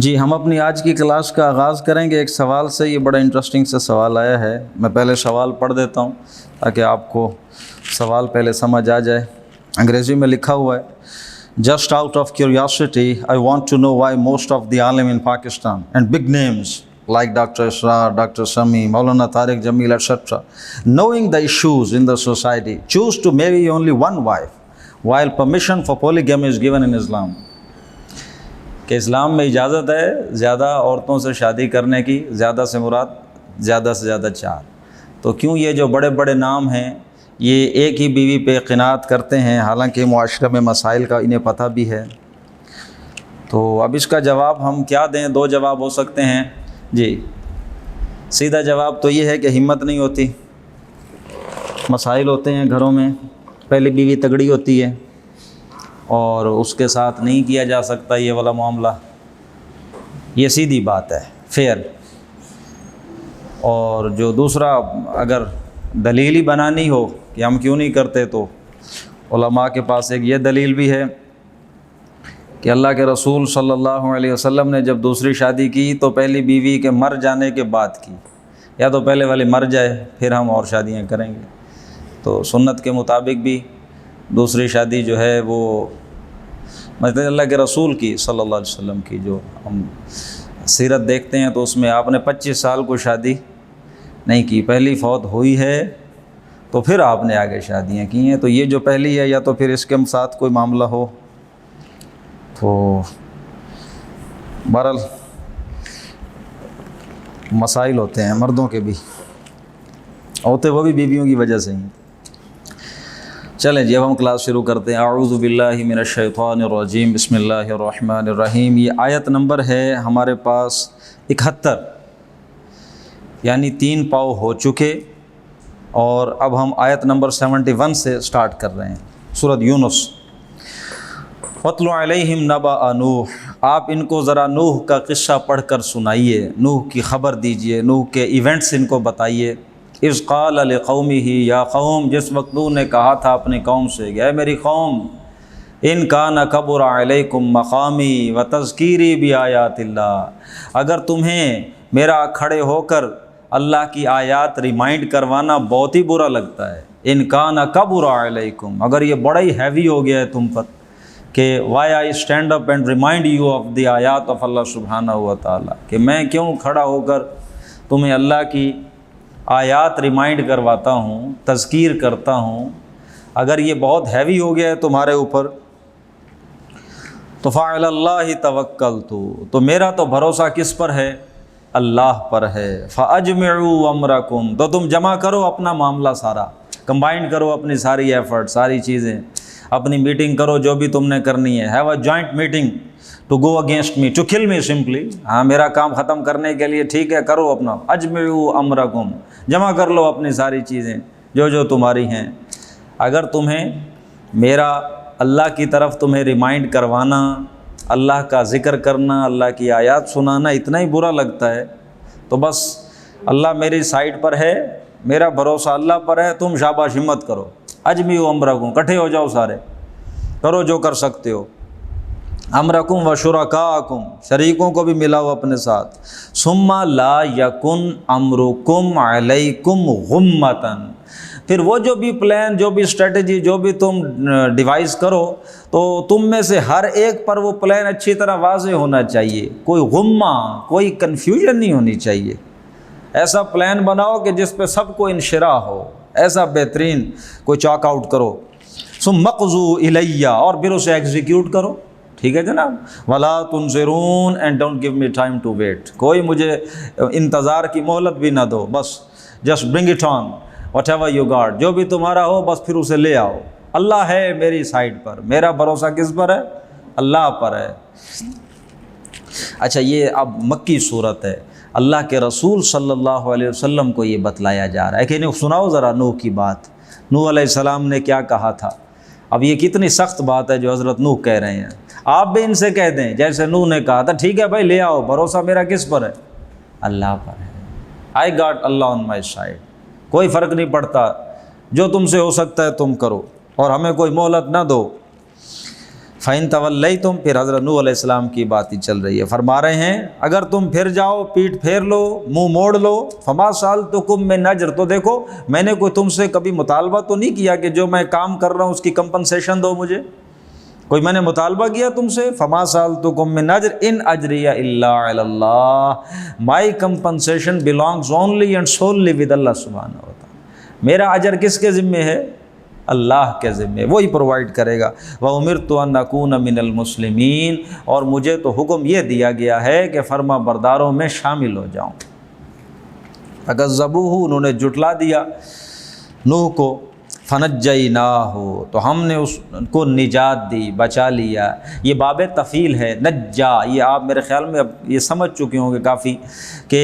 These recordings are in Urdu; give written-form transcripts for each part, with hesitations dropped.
جی ہم اپنی آج کی کلاس کا آغاز کریں گے ایک سوال سے۔ یہ بڑا انٹرسٹنگ سے سوال آیا ہے، میں پہلے سوال پڑھ دیتا ہوں تاکہ آپ کو سوال پہلے سمجھ آ جائے۔ انگریزی میں لکھا ہوا ہے: Just out of curiosity, I want to know why most of the alim in Pakistan and big names like Dr. Israr, Dr. Sami, Maulana Tariq Jamil, etc., knowing the issues in the society, choose to marry only one wife, while permission for polygamy is given in Islam. کہ اسلام میں اجازت ہے زیادہ عورتوں سے شادی کرنے کی، زیادہ سے مراد زیادہ سے زیادہ 4، تو کیوں یہ جو بڑے بڑے نام ہیں یہ ایک ہی بیوی پہ قناعت کرتے ہیں، حالانکہ معاشرے میں مسائل کا انہیں پتہ بھی ہے؟ تو اب اس کا جواب ہم کیا دیں؟ 2 جواب ہو سکتے ہیں۔ جی سیدھا جواب تو یہ ہے کہ ہمت نہیں ہوتی، مسائل ہوتے ہیں گھروں میں، پہلی بیوی تگڑی ہوتی ہے اور اس کے ساتھ نہیں کیا جا سکتا یہ والا معاملہ، یہ سیدھی بات ہے، فیئر۔ اور جو دوسرا اگر دلیل ہی بنانی ہو کہ ہم کیوں نہیں کرتے، تو علماء کے پاس ایک یہ دلیل بھی ہے کہ اللہ کے رسول صلی اللہ علیہ وسلم نے جب دوسری شادی کی تو پہلی بیوی کے مر جانے کے بعد کی، یا تو پہلے والی مر جائے پھر ہم اور شادیاں کریں گے۔ تو سنت کے مطابق بھی دوسری شادی جو ہے وہ مثلا اللہ کے رسول کی صلی اللہ علیہ وسلم کی جو ہم سیرت دیکھتے ہیں تو اس میں آپ نے 25 سال کو شادی نہیں کی، پہلی فوت ہوئی ہے تو پھر آپ نے آگے شادیاں کی ہیں۔ تو یہ جو پہلی ہے یا تو پھر اس کے ساتھ کوئی معاملہ ہو، تو بہرحال مسائل ہوتے ہیں مردوں کے بھی، ہوتے وہ بھی بیویوں کی وجہ سے ہی۔ چلیں جی اب ہم کلاس شروع کرتے ہیں۔ اعوذ باللہ من الشیطان الرجیم، بسم اللہ الرحمن الرحیم۔ یہ آیت نمبر ہے ہمارے پاس 71، یعنی 3 پاؤ ہو چکے، اور اب ہم آیت نمبر 71 سے سٹارٹ کر رہے ہیں، سورۃ یونس۔ وَاتْلُ عَلَيْهِمْ نَبَأَ نُوحٍ، آپ ان کو ذرا نوح کا قصہ پڑھ کر سنائیے، نوح کی خبر دیجئے، نوح کے ایونٹس ان کو بتائیے۔ اذ قال لقومہ، یا قوم، جس وقت نوح نے کہا تھا اپنی قوم سے کہ اے میری قوم، ان کان کبر علیکم مقامی وتذکیری بآیات اللہ، اگر تمہیں میرا کھڑے ہو کر اللہ کی آیات ریمائنڈ کروانا بہت ہی برا لگتا ہے، ان کان کبر علیکم، اگر یہ بڑا ہی ہیوی ہو گیا ہے تم پر کہ why I stand up and remind you of the آیات آف اللہ سبحانہ و تعالیٰ، کہ میں کیوں کھڑا ہو کر تمہیں اللہ کی آیات ریمائنڈ کرواتا ہوں، تذکیر کرتا ہوں، اگر یہ بہت ہیوی ہو گیا ہے تمہارے اوپر، تو فعلی اللہ توکلت، تو میرا تو بھروسہ کس پر ہے؟ اللہ پر ہے۔ فاجمعوا امرکم، تو تم جمع کرو اپنا معاملہ سارا، کمبائن کرو اپنی ساری ایفرٹ، ساری چیزیں، اپنی میٹنگ کرو جو بھی تم نے کرنی ہے، have a joint meeting to go against me, to kill me simply, ہاں میرا کام ختم کرنے کے لیے، ٹھیک ہے کرو اپنا، اجمعوا امرکم، جمع کر لو اپنی ساری چیزیں جو جو تمہاری ہیں۔ اگر تمہیں میرا اللہ کی طرف تمہیں ریمائنڈ کروانا، اللہ کا ذکر کرنا، اللہ کی آیات سنانا اتنا ہی برا لگتا ہے، تو بس اللہ میری سائڈ پر ہے، میرا بھروسہ اللہ پر ہے، تم شاباش ہمت کرو، اجمعوا امرکم، کٹھے ہو جاؤ سارے، کرو جو کر سکتے ہو، امرکم و شرکاءکم، شریکوں کو بھی ملاؤ اپنے ساتھ، ثم لا یکن امرکم علیکم غمۃ، پھر وہ جو بھی پلان، جو بھی اسٹریٹجی، جو بھی تم ڈیوائز کرو، تو تم میں سے ہر ایک پر وہ پلان اچھی طرح واضح ہونا چاہیے، کوئی غمہ، کوئی کنفیوژن نہیں ہونی چاہیے، ایسا پلان بناؤ کہ جس پہ سب کو انشراح ہو، ایسا بہترین کوئی چاک آؤٹ کرو، ثم اقضوا الیہ، اور پھر اسے ایگزیکیوٹ کرو، ٹھیک ہے جناب، ولا تنظرون and don't give me time to wait, کوئی مجھے انتظار کی مہلت بھی نہ دو، بس just bring it on, whatever you got, جو بھی تمہارا ہو بس پھر اسے لے آؤ، اللہ ہے میری سائڈ پر، میرا بھروسہ کس پر ہے؟ اللہ پر ہے۔ اچھا یہ اب مکی صورت ہے، اللہ کے رسول صلی اللہ علیہ وسلم کو یہ بتلایا جا رہا ہے کہ انہیں سناؤ ذرا نوح کی بات، نوح علیہ السلام نے کیا کہا تھا۔ اب یہ کتنی سخت بات ہے جو حضرت نوح کہہ رہے ہیں، آپ بھی ان سے کہہ دیں جیسے نوح نے کہا تھا، ٹھیک ہے بھائی لے آؤ، بھروسہ میرا کس پر ہے؟ اللہ پر ہے، I got Allah on my side, کوئی فرق نہیں پڑتا، جو تم سے ہو سکتا ہے تم کرو اور ہمیں کوئی مہلت نہ دو۔ فَإِن تَوَلَّيْتُمْ، پھر حضرت نوح علیہ السلام کی بات ہی چل رہی ہے، فرما رہے ہیں اگر تم پھر جاؤ، پیٹ پھیر لو، منہ موڑ لو، فَمَا سَأَلْتُكُم مِّنْ أَجْرٍ، تو دیکھو میں نے کوئی تم سے کبھی مطالبہ تو نہیں کیا کہ جو میں کام کر رہا ہوں اس کی کمپنسیشن دو مجھے، کوئی میں نے مطالبہ کیا تم سے؟ فَمَا سَأَلْتُكُم مِّنْ أَجْرٍ إِنْ أَجْرِيَ إِلَّا عَلَى اللَّهِ، my compensation belongs only and solely with Allah سبحانہ و تعالیٰ، میرا اجر کس کے ذمے ہے؟ اللہ کے ذمے، وہی پرووائڈ کرے گا۔ وَأُمِرْتُ أَنْ أَكُونَ مِنَ الْمُسْلِمِينَ، اور مجھے تو حکم یہ دیا گیا ہے کہ فرما برداروں میں شامل ہو جاؤں۔ فَكَذَّبُوهُ، انہوں نے جھٹلا دیا نوح کو، فَنَجَّيْنَاهُ، تو ہم نے اس کو نجات دی، بچا لیا۔ یہ باب تفعیل ہے، نجا، یہ آپ میرے خیال میں اب یہ سمجھ چکے ہوں گے کافی کہ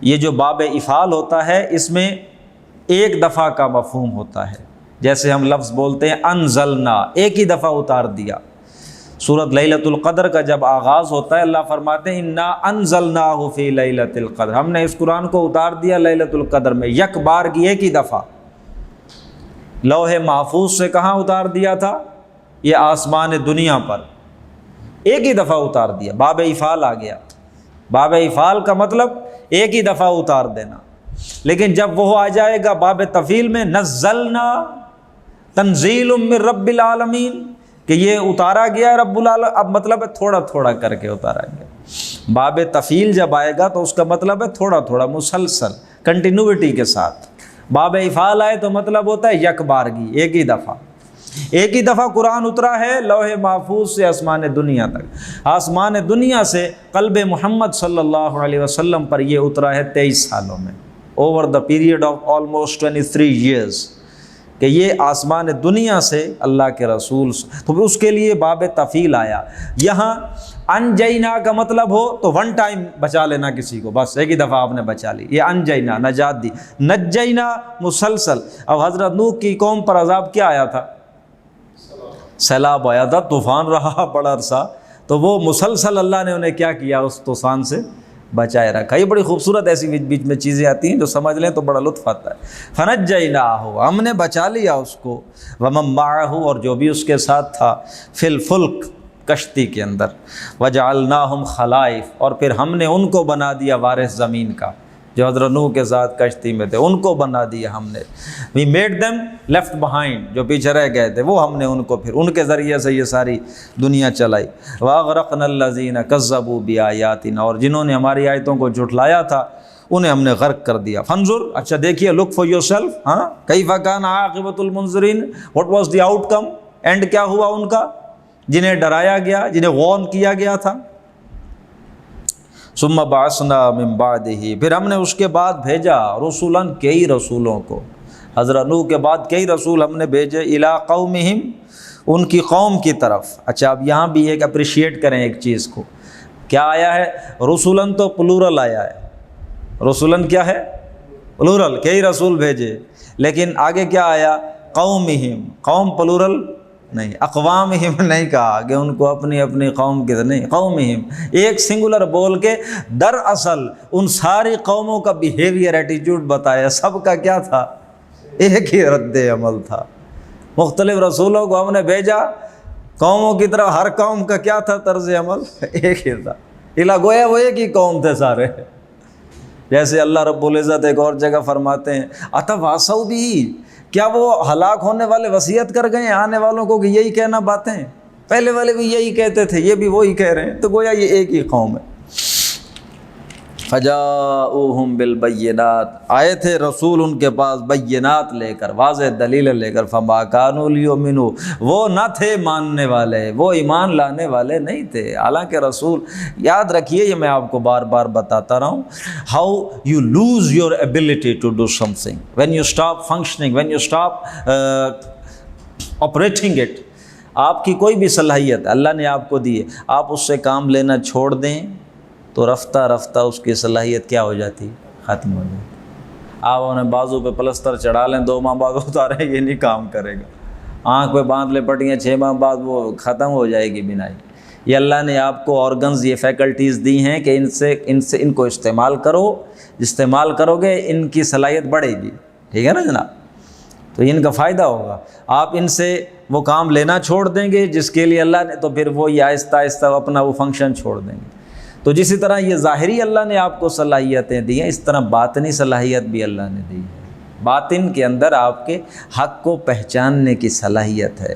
یہ جو باب افعال ہوتا ہے اس میں ایک دفعہ کا مفہوم ہوتا ہے، جیسے ہم لفظ بولتے ہیں انزلنا، ایک ہی دفعہ اتار دیا۔ سورۃ لیلۃ القدر کا جب آغاز ہوتا ہے اللہ فرماتے ہیں انا انزلناہ فی لیلۃ القدر، ہم نے اس قرآن کو اتار دیا لیلۃ القدر میں، یک بار کی ایک ہی دفعہ۔ لوح محفوظ سے کہاں اتار دیا تھا؟ یہ آسمان دنیا پر ایک ہی دفعہ اتار دیا، باب افعال آ گیا۔ باب افعال کا مطلب ایک ہی دفعہ اتار دینا، لیکن جب وہ آ جائے گا باب تفعیل میں، نزلنا تنزیل من رب العالمین، کہ یہ اتارا گیا رب العالمین، اب مطلب ہے تھوڑا تھوڑا کر کے اتارا گیا۔ باب تفعیل جب آئے گا تو اس کا مطلب ہے تھوڑا تھوڑا، مسلسل، کنٹینیوٹی کے ساتھ۔ باب افعال آئے تو مطلب ہوتا ہے یک بارگی، ایک ہی دفعہ۔ ایک ہی دفعہ قرآن اترا ہے لوح محفوظ سے آسمان دنیا تک، آسمان دنیا سے قلب محمد صلی اللہ علیہ وسلم پر یہ اترا ہے 23 سالوں میں، over the period of almost 23 years, کہ یہ آسمان دنیا سے اللہ کے رسول، تو اس کے لیے باب تفعیل آیا۔ یہاں انجینا کا مطلب ہو تو ون ٹائم بچا لینا کسی کو، بس ایک ہی دفعہ آپ نے بچا لی، یہ انجینا، نجات دی۔ نجینا مسلسل، اب حضرت نوح کی قوم پر عذاب کیا آیا تھا؟ سیلاب آیا تھا، طوفان رہا بڑا عرصہ، تو وہ مسلسل اللہ نے انہیں کیا کیا؟ اس طوفان سے بچائے رکھا۔ یہ بڑی خوبصورت ایسی بیچ بیچ میں چیزیں آتی ہیں جو سمجھ لیں تو بڑا لطف آتا ہے۔ فَنَجَّيْنَاهُ، ہم نے بچا لیا اس کو، وَمَن مَّعَهُ، اور جو بھی اس کے ساتھ تھا، فِي الْفُلْكِ، کشتی کے اندر، وَجَعَلْنَاهُمْ خَلَائِفَ، اور پھر ہم نے ان کو بنا دیا وارث زمین کا، جو حضرت نوح کے ساتھ کشتی میں تھے ان کو بنا دیا ہم نے۔ We made them left behind، جو پیچھے رہ گئے تھے وہ ہم نے ان کو پھر ان کے ذریعے سے یہ ساری دنیا چلائی۔ وَأَغْرَقْنَا الَّذِينَ كَذَّبُوا بِآيَاتِنَا، اور جنہوں نے ہماری آیتوں کو جھٹلایا تھا انہیں ہم نے غرق کر دیا۔ فانظر، اچھا دیکھیے، look for yourself، ہاں، کیف کان عاقبۃ المنذرین، what was the outcome، and کیا ہوا ان کا، جنہیں ڈرایا گیا، جنہیں وارن کیا گیا تھا۔ ثم بعثنا من بعدہ، پھر ہم نے اس کے بعد بھیجا رسولاً، کئی رسولوں کو، حضرت نوح کے بعد کئی رسول ہم نے بھیجے، الی قومہم، ان کی قوم کی طرف۔ اچھا اب یہاں بھی ایک اپریشیٹ کریں ایک چیز کو، کیا آیا ہے؟ رسولاً تو پلورل آیا ہے، رسولاً کیا ہے؟ پلورل، کئی رسول بھیجے، لیکن آگے کیا آیا؟ قومہم، قوم پلورل نہیں، اقوامہم نہیں کہا کہ ان کو اپنی اپنی قوم کی، نہیں، قومہم ایک سنگولر بول کے دراصل ان ساری قوموں کا بیہیویئر، ایٹیٹیوڈ بتایا، سب کا کیا تھا؟ ایک ہی رد عمل تھا۔ مختلف رسولوں کو ہم نے بھیجا قوموں کی طرف، ہر قوم کا کیا تھا طرز عمل؟ ایک ہی تھا، الا گویا وہ ایک ہی قوم تھے سارے۔ جیسے اللہ رب العزت ایک اور جگہ فرماتے ہیں اتواصوا بھی، کیا وہ ہلاک ہونے والے وصیت کر گئے آنے والوں کو کہ یہی کہنا باتیں، پہلے والے بھی یہی کہتے تھے، یہ بھی وہی کہہ رہے ہیں، تو گویا یہ ایک ہی قوم ہے۔ فجاؤہم بالبینات، آئے تھے رسول ان کے پاس بینات لے کر، واضح دلیل لے کر، فما کانوا لیؤمنوا، وہ نہ تھے ماننے والے، وہ ایمان لانے والے نہیں تھے۔ حالانکہ رسول، یاد رکھیے یہ میں آپ کو بار بار بتاتا رہا ہوں، how you lose your ability to do something when you stop functioning, when you stop operating it. آپ کی کوئی بھی صلاحیت اللہ نے آپ کو دی ہے، آپ اس سے کام لینا چھوڑ دیں تو رفتہ رفتہ اس کی صلاحیت کیا ہو جاتی؟ ختم ہو جاتی۔ آپ انہیں بازو پہ پلستر چڑھا لیں، 2 ماہ بعد اتاریں، یہ نہیں کام کرے گا۔ آنکھ پہ باندھ لے پٹیاں، 6 ماہ بعد وہ ختم ہو جائے گی بینائی۔ یہ اللہ نے آپ کو آرگنز، یہ فیکلٹیز دی ہیں کہ ان کو استعمال کرو، استعمال کرو گے ان کی صلاحیت بڑھے گی، ٹھیک ہے نا جناب؟ تو ان کا فائدہ ہوگا۔ آپ ان سے وہ کام لینا چھوڑ دیں گے جس کے لیے اللہ نے، تو پھر وہ آہستہ آہستہ اپنا وہ فنکشن چھوڑ دیں گے۔ تو جسی طرح یہ ظاہری اللہ نے آپ کو صلاحیتیں دی ہیں، اس طرح باطنی صلاحیت بھی اللہ نے دی ہے۔ باطن کے اندر آپ کے حق کو پہچاننے کی صلاحیت ہے۔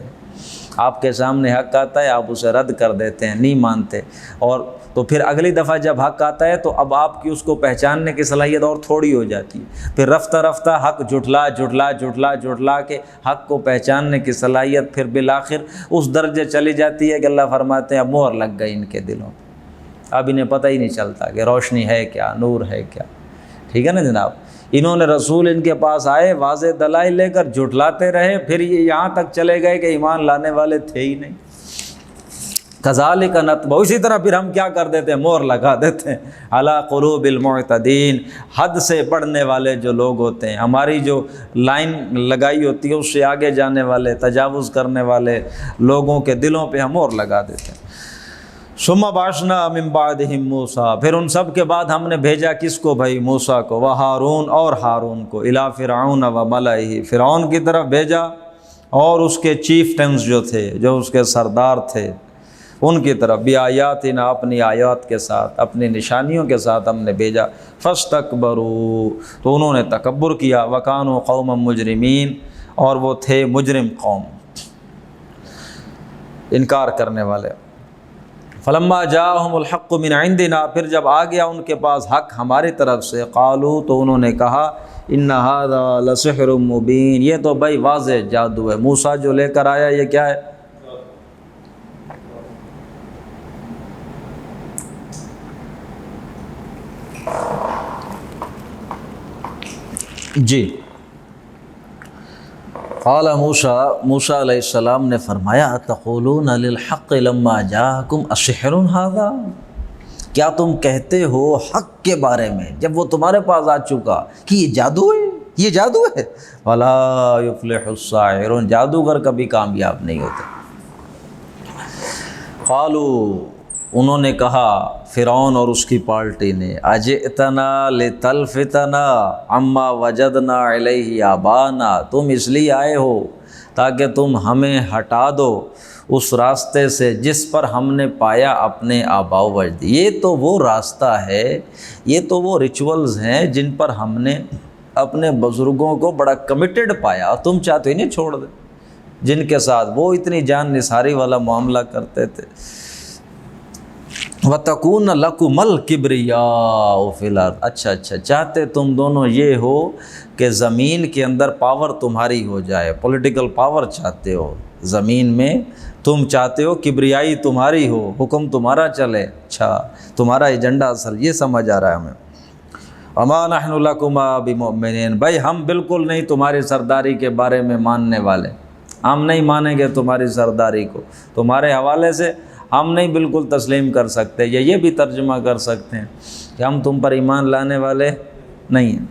آپ کے سامنے حق آتا ہے، آپ اسے رد کر دیتے ہیں، نہیں مانتے، اور تو پھر اگلی دفعہ جب حق آتا ہے تو اب آپ کی اس کو پہچاننے کی صلاحیت اور تھوڑی ہو جاتی ہے۔ پھر رفتہ رفتہ حق جھٹلا کے حق کو پہچاننے کی صلاحیت پھر بالآخر اس درجے چلی جاتی ہے کہ اللہ فرماتے ہیں اب مہر لگ گئی ان کے دلوں پہ، اب انہیں پتہ ہی نہیں چلتا کہ روشنی ہے کیا، نور ہے کیا۔ ٹھیک ہے نا جناب؟ انہوں نے رسول ان کے پاس آئے، واضح دلائل لے کر جھٹلاتے رہے، پھر یہ یہاں تک چلے گئے کہ ایمان لانے والے تھے ہی نہیں۔ کذالک نطبع، اسی طرح پھر ہم کیا کر دیتے ہیں، مہر لگا دیتے ہیں علی قلوب المعتدین، حد سے بڑھنے والے جو لوگ ہوتے ہیں، ہماری جو لائن لگائی ہوتی ہے اس سے آگے جانے والے، تجاوز کرنے والے لوگوں کے دلوں پہ ہم مہر لگا دیتے ہیں۔ ثم بعثنا من بعدهم موسیٰ، پھر ان سب کے بعد ہم نے بھیجا کس کو بھائی؟ موسیٰ کو، وہارون، اور ہارون کو، الی فرعون وملئہ، فرعون کی طرف بھیجا اور اس کے چیف ٹنز جو تھے، جو اس کے سردار تھے، ان کی طرف، بآیاتنا، اپنی آیات کے ساتھ، اپنی نشانیوں کے ساتھ ہم نے بھیجا۔ فاستکبروا، تو انہوں نے تکبر کیا، وکانوا قوما مجرمین، اور وہ تھے مجرم قوم، انکار کرنے والے۔ فلما جاءہم الحق من عندنا، پھر جب آ گیا ان کے پاس حق ہماری طرف سے، قالوا، تو انہوں نے کہا، ان ھذا لسحر مبین، یہ تو بھائی واضح جادو ہے، موسیٰ جو لے کر آیا یہ کیا ہے؟ جی، قال موسیٰ علیہ السلام نے فرمایا، اتقولون للحق لما جاءکم اسحر ھذا، کیا تم کہتے ہو حق کے بارے میں جب وہ تمہارے پاس آ چکا کہ یہ جادو ہے، یہ جادو ہے؟ ولا یفلح الساحرون، جادوگر کبھی کامیاب نہیں ہوتے۔ قالوا، انہوں نے کہا، فرعون اور اس کی پارٹی نے، اجئتنا لتلفتنا عما وجدنا علیہ آبانا، تم اس لیے آئے ہو تاکہ تم ہمیں ہٹا دو اس راستے سے جس پر ہم نے پایا اپنے آباء و اجداد۔ یہ تو وہ راستہ ہے، یہ تو وہ ریچولز ہیں جن پر ہم نے اپنے بزرگوں کو بڑا کمیٹڈ پایا، اور تم چاہتے ہی نہیں چھوڑ دے، جن کے ساتھ وہ اتنی جان نثاری والا معاملہ کرتے تھے۔ وَتَكُونَ لَكُمُ الْكِبْرِيَاءُ فِي الْأَرْضِ، اچھا چاہتے تم دونوں یہ ہو کہ زمین کے اندر پاور تمہاری ہو جائے، پولیٹیکل پاور چاہتے ہو زمین میں، تم چاہتے ہو کبریائی تمہاری ہو، حکم تمہارا چلے، اچھا تمہارا ایجنڈا اصل یہ سمجھ آ رہا ہے ہمیں۔ وَمَا نَحْنُ لَكُمَا بِمُؤْمِنِينَ، بھائی ہم بالکل نہیں تمہاری سرداری کے بارے میں ماننے والے، ہم نہیں مانیں گے تمہاری سرداری کو، تمہارے حوالے سے ہم نہیں بالکل تسلیم کر سکتے، یا یہ بھی ترجمہ کر سکتے ہیں کہ ہم تم پر ایمان لانے والے نہیں ہیں۔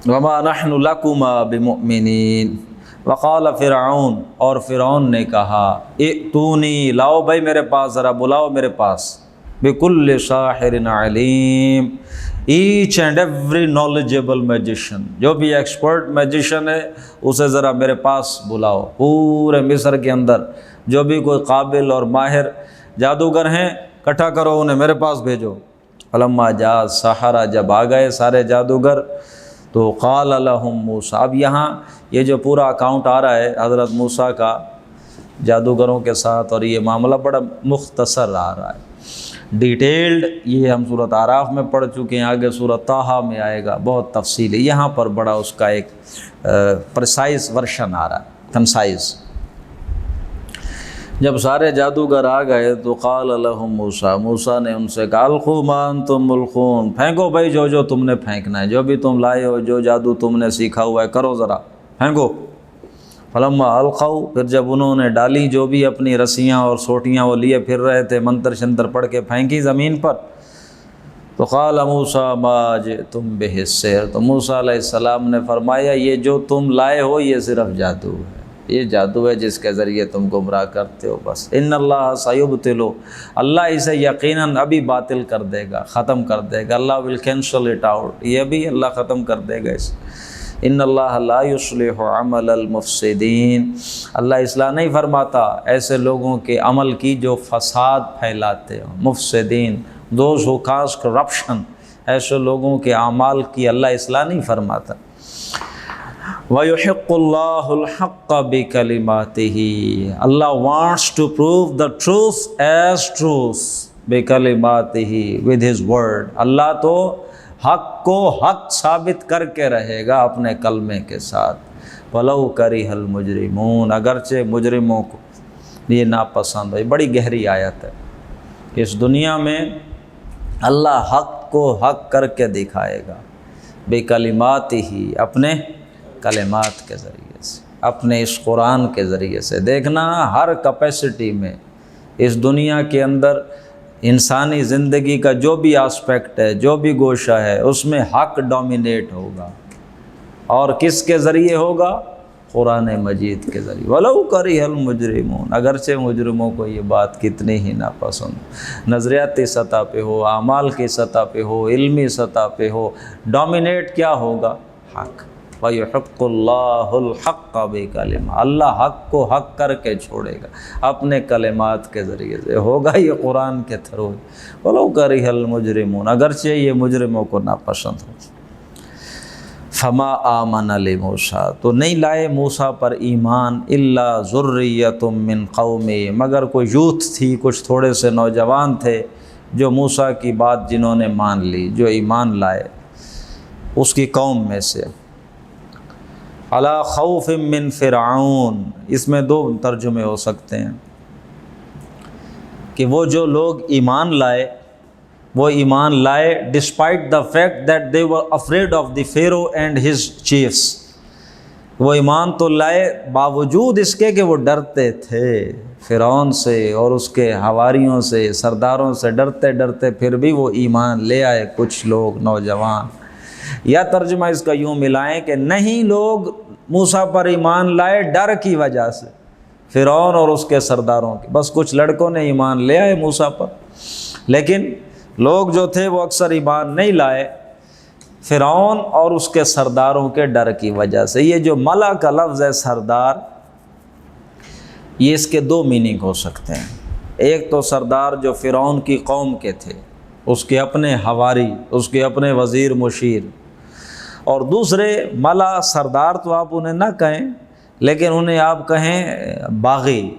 وَمَا نَحْنُ لَكُمَا بِمُؤْمِنِينَ وَقَالَ فرعون، اور فرعون نے کہا، ائتونی، لاؤ بھائی میرے پاس، ذرا بلاؤ میرے پاس، بِكُلِّ سَاحِرٍ عَلِيمٍ، each and every knowledgeable magician, جو بھی ایکسپرٹ میجیشن ہے اسے ذرا میرے پاس بلاؤ، پورے مصر کے اندر جو بھی کوئی قابل اور ماہر جادوگر ہیں اکٹھا کرو، انہیں میرے پاس بھیجو۔ فلما جاء السحرہ، جب آ گئے سارے جادوگر، تو قال لهم موسیٰ، اب یہاں یہ جو پورا اکاؤنٹ آ رہا ہے حضرت موسیٰ کا جادوگروں کے ساتھ، اور یہ معاملہ بڑا مختصر آ رہا ہے، ڈیٹیلڈ یہ ہم سورۃ اعراف میں پڑھ چکے ہیں، آگے سورۃ طٰہٰ میں آئے گا، بہت تفصیلی، یہاں پر بڑا اس کا ایک پرسائز ورشن آ رہا ہے، کنسائز۔ جب سارے جادوگر آ گئے تو قال لهم موسیٰ، موسیٰ نے ان سے کہا، القوا ما انتم ملقون، پھینکو بھائی جو تم نے پھینکنا ہے، جو بھی تم لائے ہو، جو جادو تم نے سیکھا ہوا ہے کرو، ذرا پھینکو۔ فلما القوا، پھر جب انہوں نے ڈالی جو بھی اپنی رسیاں اور سوٹیاں وہ لیے پھر رہے تھے، منتر شنتر پڑھ کے پھینکی زمین پر، تو قال موسیٰ ما جئتم بہ السحر، تو موسیٰ علیہ السلام نے فرمایا، یہ جو تم لائے ہو یہ صرف جادو ہے، یہ جادو ہے جس کے ذریعے تم گمراہ کرتے ہو بس. ان اللہ سیبطلو، اللہ اسے یقیناً ابھی باطل کر دے گا، ختم کر دے گا. اللہ ول کینسل اٹ آؤٹ، یہ بھی اللہ ختم کر دے گا اسے. ان اللہ لا یصلح عمل المفسدین، اللہ اصلاح نہیں فرماتا ایسے لوگوں کے عمل کی جو فساد پھیلاتے ہوں. مفسدین، دوز ہو کاز کرپشن، ایسے لوگوں کے اعمال کی اللہ اصلاح نہیں فرماتا. وَيُحِقُّ اللَّهُ الْحَقَّ بِكَلِمَاتِهِ، اللہ wants to prove the truth as truth بِكَلِمَاتِهِ with his word. اللہ تو حق کو حق ثابت کر کے رہے گا اپنے کلمے کے ساتھ. وَلَوْ كَرِهَ الْمُجْرِمُونَ، اگرچہ مجرموں کو یہ ناپسند ہے. بڑی گہری آیت ہے. اس دنیا میں اللہ حق کو حق کر کے دکھائے گا بِكَلِمَاتِهِ، اپنے کلمات کے ذریعے سے، اپنے اس قرآن کے ذریعے سے. دیکھنا ہر کیپیسٹی میں اس دنیا کے اندر انسانی زندگی کا جو بھی آسپیکٹ ہے، جو بھی گوشہ ہے، اس میں حق ڈومینیٹ ہوگا. اور کس کے ذریعے ہوگا؟ قرآن مجید کے ذریعے. وَلَوْ كَرِهَ الْمُجْرِمُونَ، اگرچہ مجرموں کو یہ بات کتنی ہی ناپسند، نظریاتی سطح پہ ہو، اعمال کی سطح پہ ہو، علمی سطح پہ ہو، ڈومینیٹ کیا ہوگا؟ حق. وَيُحِقُّ اللَّهُ الْحَقَّ بِكَلِمَاتِهِ، اللہ حق کو حق کر کے چھوڑے گا اپنے کلمات کے ذریعے سے. ہوگا یہ قرآن کے تھرو. وَلَوْ كَرِهَ الْمُجْرِمُونَ، اگرچہ یہ مجرموں کو ناپسند ہو. فَمَا آمَنَ لِمُوسَىٰ، تو نہیں لائے موسیٰ پر ایمان، إِلَّا ذُرِّيَّةٌ مِّن قَوْمِهِ، مگر کوئی یوتھ تھی، کچھ تھوڑے سے نوجوان تھے جو موسیٰ کی بات جنہوں نے مان لی، جو ایمان لائے اس کی قوم میں سے. علی خوف من فرعون، اس میں دو ترجمے ہو سکتے ہیں کہ وہ جو لوگ ایمان لائے وہ ایمان لائے despite the fact that they were afraid of the Pharaoh and his chiefs, وہ ایمان تو لائے باوجود اس کے کہ وہ ڈرتے تھے فرعون سے اور اس کے حواریوں سے، سرداروں سے، ڈرتے ڈرتے پھر بھی وہ ایمان لے آئے کچھ لوگ نوجوان. یا ترجمہ اس کا یوں ملائیں کہ نہیں لوگ موسیٰ پر ایمان لائے ڈر کی وجہ سے، فرعون اور اس کے سرداروں کی. بس کچھ لڑکوں نے ایمان لے آئے موسیٰ پر، لیکن لوگ جو تھے وہ اکثر ایمان نہیں لائے فرعون اور اس کے سرداروں کے ڈر کی وجہ سے. یہ جو ملا کا لفظ ہے سردار، یہ اس کے دو میننگ ہو سکتے ہیں. ایک تو سردار جو فرعون کی قوم کے تھے، اس کے اپنے حواری، اس کے اپنے وزیر مشیر. اور دوسرے ملا، سردار تو آپ انہیں نہ کہیں لیکن انہیں آپ کہیں باغی،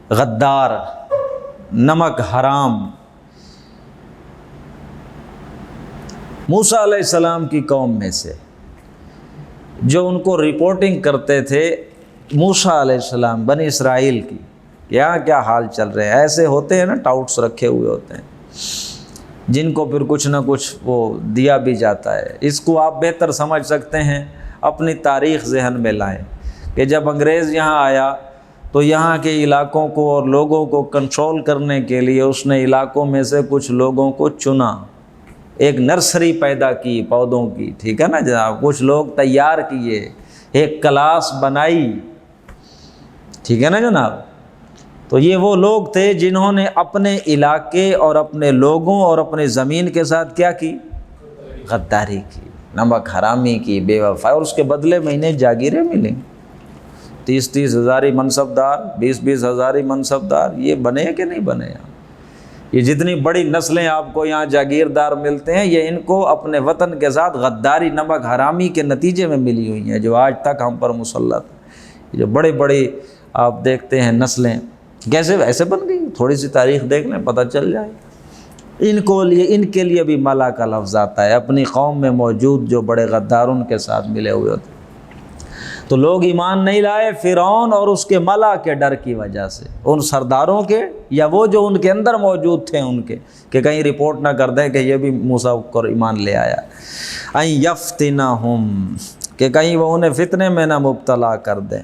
غدار، نمک حرام. موسیٰ علیہ السلام کی قوم میں سے جو ان کو رپورٹنگ کرتے تھے موسیٰ علیہ السلام، بنی اسرائیل کی، یہاں کیا حال چل رہے ہیں. ایسے ہوتے ہیں نا، ٹاؤٹس رکھے ہوئے ہوتے ہیں جن کو پھر کچھ نہ کچھ وہ دیا بھی جاتا ہے. اس کو آپ بہتر سمجھ سکتے ہیں، اپنی تاریخ ذہن میں لائیں کہ جب انگریز یہاں آیا تو یہاں کے علاقوں کو اور لوگوں کو کنٹرول کرنے کے لیے اس نے علاقوں میں سے کچھ لوگوں کو چنا، ایک نرسری پیدا کی پودوں کی، ٹھیک ہے نا جناب، کچھ لوگ تیار کیے، ایک کلاس بنائی، ٹھیک ہے نا جناب. تو یہ وہ لوگ تھے جنہوں نے اپنے علاقے اور اپنے لوگوں اور اپنے زمین کے ساتھ کیا کی؟ غداری کی، نمک حرامی کی، بے وفائی، اور اس کے بدلے میں انہیں جاگیریں ملیں. 30-30 ہزاری منصبدار، 20-20 ہزاری منصبدار، یہ بنے کہ نہیں بنے؟ یہ جتنی بڑی نسلیں آپ کو یہاں جاگیردار ملتے ہیں، یہ ان کو اپنے وطن کے ساتھ غداری، نمک حرامی کے نتیجے میں ملی ہوئی ہیں، جو آج تک ہم پر مسلط ہیں. جو بڑے بڑے آپ دیکھتے ہیں نسلیں کیسے ویسے بن گئی، تھوڑی سی تاریخ دیکھ لیں پتہ چل جائے. ان کے لیے بھی ملا کا لفظ آتا ہے، اپنی قوم میں موجود جو بڑے غدار ان کے ساتھ ملے ہوئے ہوتے. تو لوگ ایمان نہیں لائے فرعون اور اس کے ملا کے ڈر کی وجہ سے، ان سرداروں کے یا وہ جو ان کے اندر موجود تھے ان کے، کہ کہیں رپورٹ نہ کر دیں کہ یہ بھی موسیٰ کو ایمان لے آیا. ان یفتنہم، کہ کہیں وہ انہیں فتنے میں نہ مبتلا کر دیں.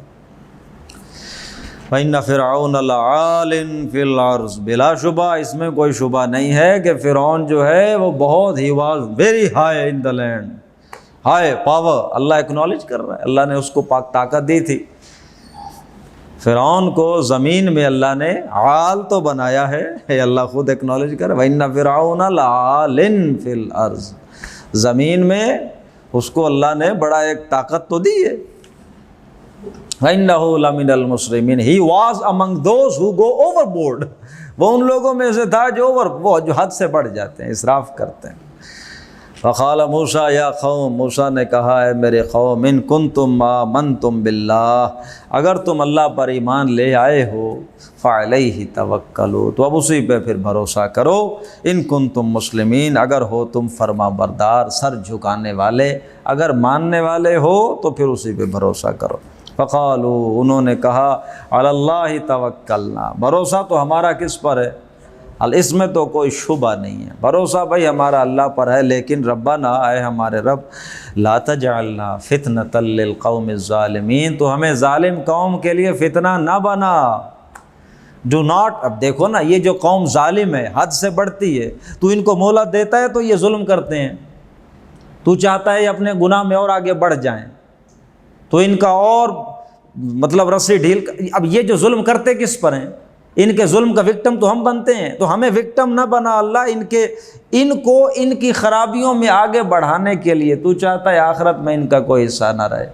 فَإِنَّ فِرْعَوْنَ لَعَالٍ فِي الْأَرْضِ، بلا شبہ اس میں کوئی شبہ نہیں ہے کہ فرعون جو ہے وہ بہت ہی was very high in the land, high power. Allah acknowledge کر رہا ہے، اللہ نے اس کو پاک طاقت دی تھی فرعون کو زمین میں اللہ نے عال تو بنایا ہے، اللہ خود ایکنالج کر وَإِنَّ فِرْعَوْنَ لَعَالٍ فِي الْأَرْضِ، زمین میں اس کو اللہ نے بڑا ایک طاقت تو دی ہے. وَإِنَّهُ لَمِنَ الْمُسْرِفِينَ، he was among those who go overboard، وہ ان لوگوں میں سے تھا جو حد سے بڑھ جاتے ہیں، اسراف کرتے ہیں. فقال موسیٰ یا قوم، موسیٰ نے کہا ہے میرے قوم، ان کنتم آمنتم باللہ، اگر تم اللہ پر ایمان لے آئے ہو، فعلیہ توکلوا، تو اب اسی پہ پھر بھروسہ کرو. ان کنتم مسلمین، اگر ہو تم فرما بردار، سر جھکانے والے، اگر ماننے والے ہو تو پھر اسی پہ بھروسہ کرو. فقالوا، انہوں نے کہا، علی اللہ توکلنا، بھروسہ تو ہمارا کس پر ہے؟ اس میں تو کوئی شبہ نہیں ہے، بھروسہ بھائی ہمارا اللہ پر ہے، لیکن ربنا، اے ہمارے رب، لا تجعلنا فتنۃ للقوم الظالمین، تو ہمیں ظالم قوم کے لیے فتنہ نہ بنا. ڈو ناٹ، اب دیکھو نا، یہ جو قوم ظالم ہے، حد سے بڑھتی ہے، تو ان کو مہلت دیتا ہے تو یہ ظلم کرتے ہیں، تو چاہتا ہے اپنے گناہ میں اور آگے بڑھ جائیں، تو ان کا اور مطلب رسی ڈھیل. اب یہ جو ظلم کرتے کس پر ہیں؟ ان کے ظلم کا وکٹم تو ہم بنتے ہیں، تو ہمیں وکٹم نہ بنا اللہ، ان کو ان کی خرابیوں میں آگے بڑھانے کے لیے تو چاہتا ہے آخرت میں ان کا کوئی حصہ نہ رہے.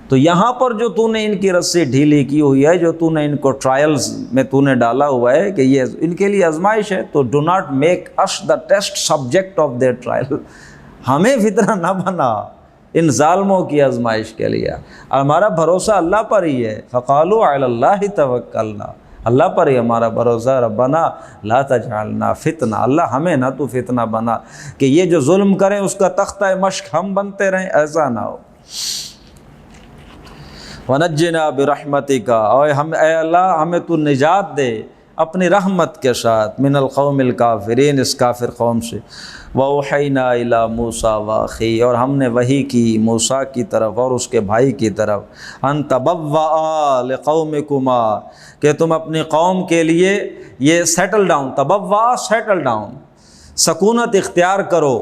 تو یہاں پر جو تو نے ان کی رسی ڈھیلی کی ہوئی ہے، جو تو نے ان کو ٹرائلز میں تو نے ڈالا ہوا ہے کہ یہ ان کے لیے آزمائش ہے، تو do not make us the test subject of their trial, ہمیں فتنہ نہ بنا ان ظالموں کی آزمائش کے لیے. ہمارا بھروسہ اللہ پر ہی ہے. فقالوا علی اللہ توکلنا، اللہ پر ہی ہمارا بھروسہ. ربنا لا تجعلنا فتنہ، اللہ ہمیں نہ تو فتنہ بنا کہ یہ جو ظلم کریں اس کا تختہ مشق ہم بنتے رہیں، ایسا نہ ہو. ونجنا برحمتک، اے اللہ ہمیں تو نجات دے اپنی رحمت کے ساتھ، من القوم الکافرین، اس کافر قوم سے. وَأُوحَيْنَا إِلَىٰ مُوسَىٰ وَأَخِيهِ، اور ہم نے وحی کی موسیٰ کی طرف اور اس کے بھائی کی طرف، أَن تَبَوَّآ لِقَوْمِكُمَا، کہ تم اپنی قوم کے لیے یہ سیٹل ڈاؤن، تبوّا سیٹل ڈاؤن، سکونت اختیار کرو،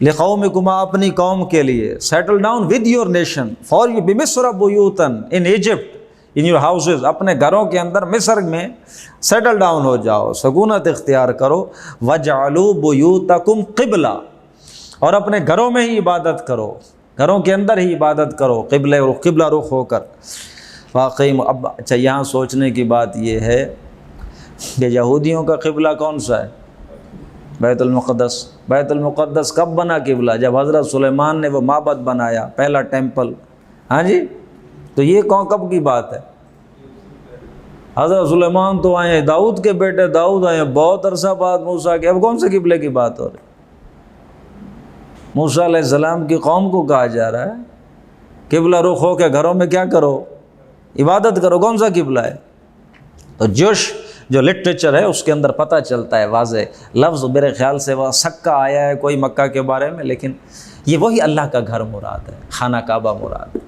لِقَوْمِكُمَا اپنی قوم کے لیے، settle down with your nation, for you بِمِصْرَ بُیُوتًا، in Egypt, in your houses, اپنے گھروں کے اندر مصر میں سیٹل ڈاؤن ہو جاؤ، سکونت اختیار کرو. وَجْعَلُوا بُيُوتَكُمْ قِبْلَةً، اور اپنے گھروں میں ہی عبادت کرو، گھروں کے اندر ہی عبادت کرو، قبلہ رخ ہو کر. واقعی اب اچھا یہاں سوچنے کی بات یہ ہے کہ یہودیوں کا قبلہ کون سا ہے؟ بیت المقدس. بیت المقدس کب بنا قبلہ؟ جب حضرت سلیمان نے وہ معبد بنایا، پہلا ٹیمپل. ہاں جی، تو یہ کب کی بات ہے؟ حضرت سلیمان تو آئے، داؤد کے بیٹے داؤد آئے بہت عرصہ بعد موسیٰ کے. اب کون سے قبلے کی بات ہو رہی؟ موسیٰ علیہ السلام کی قوم کو کہا جا رہا ہے قبلہ رخ ہو کے گھروں میں کیا کرو؟ عبادت کرو. کون سا قبلہ ہے؟ تو جو لٹریچر ہے اس کے اندر پتہ چلتا ہے واضح لفظ، میرے خیال سے وہ سکہ آیا ہے کوئی مکہ کے بارے میں، لیکن یہ وہی اللہ کا گھر مراد ہے، خانہ کعبہ مراد ہے.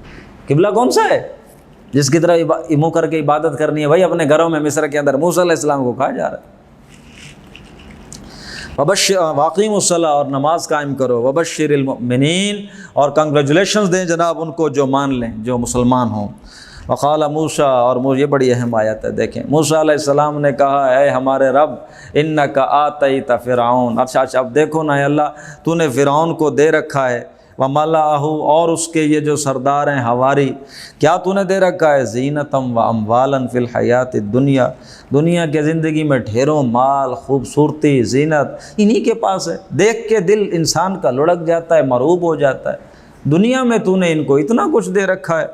قبلہ کون سا ہے؟ جس کی طرح منہ کر کے عبادت کرنی ہے، وہی اپنے گھروں میں مصر کے اندر موسیٰ علیہ السلام کو کہا جا رہا ہے. واقعی الصلاۃ، اور نماز قائم کرو. وبشر المؤمنین، اور کنگریچولیشنز دیں جناب ان کو جو مان لیں، جو مسلمان ہوں. وقال موسیٰ، اور یہ بڑی اہم آیت ہے، دیکھیں موسیٰ علیہ السلام نے کہا، اے ہمارے رب، انک آتیت فرعون، اچھا اب دیکھو نا اللہ، تو نے فرعون کو دے رکھا ہے، وملأہ، اور اس کے یہ جو سردار ہیں حواری، کیا تو نے دے رکھا ہے؟ زینتم و اموالا فی الحیات الدنیا، دنیا کے زندگی میں ڈھیروں مال، خوبصورتی، زینت انہی کے پاس ہے. دیکھ کے دل انسان کا لڑک جاتا ہے، مرعوب ہو جاتا ہے. دنیا میں تو نے ان کو اتنا کچھ دے رکھا ہے.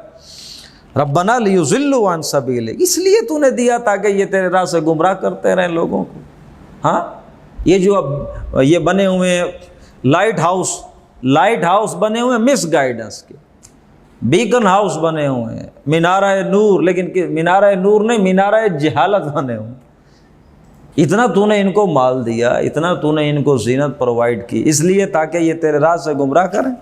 ربنا لیضلوا عن سبیلک، اس لیے تو نے دیا تاکہ یہ تیرے راہ سے گمراہ کرتے رہیں لوگوں کو. ہاں، یہ جو اب یہ بنے ہوئے لائٹ ہاؤس بنے ہوئے ہیں مس گائیڈنس کے، بیکن ہاؤس بنے ہوئے ہیں، مینارہ نور، لیکن مینارہ نور نہیں، مینارہ جہالت بنے ہوئے. اتنا تو نے ان کو مال دیا، اتنا تو نے ان کو زینت پرووائڈ کی، اس لیے تاکہ یہ تیرے راہ سے گمراہ کریں.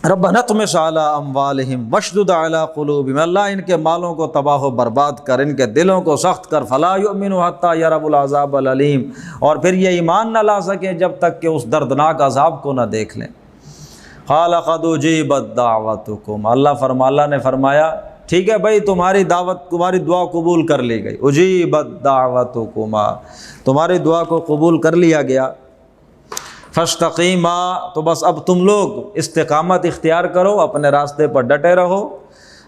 ربنا اطمس علی اموالہم واشدد علی قلوبہم، اللہ ان کے مالوں کو تباہ و برباد کر، ان کے دلوں کو سخت کر. فلا یؤمنوا حتی یروا العذاب الالیم، اور پھر یہ ایمان نہ لا سکے جب تک کہ اس دردناک عذاب کو نہ دیکھ لیں. قال قد اجیبت دعوتکم، اللہ نے فرمایا ٹھیک ہے بھائی، تمہاری دعوت، تمہاری دعا قبول کر لی گئی، اجیبت دعوتکما، تمہاری دعا کو قبول کر لیا گیا، فاستقیما، تو بس اب تم لوگ استقامت اختیار کرو، اپنے راستے پر ڈٹے رہو،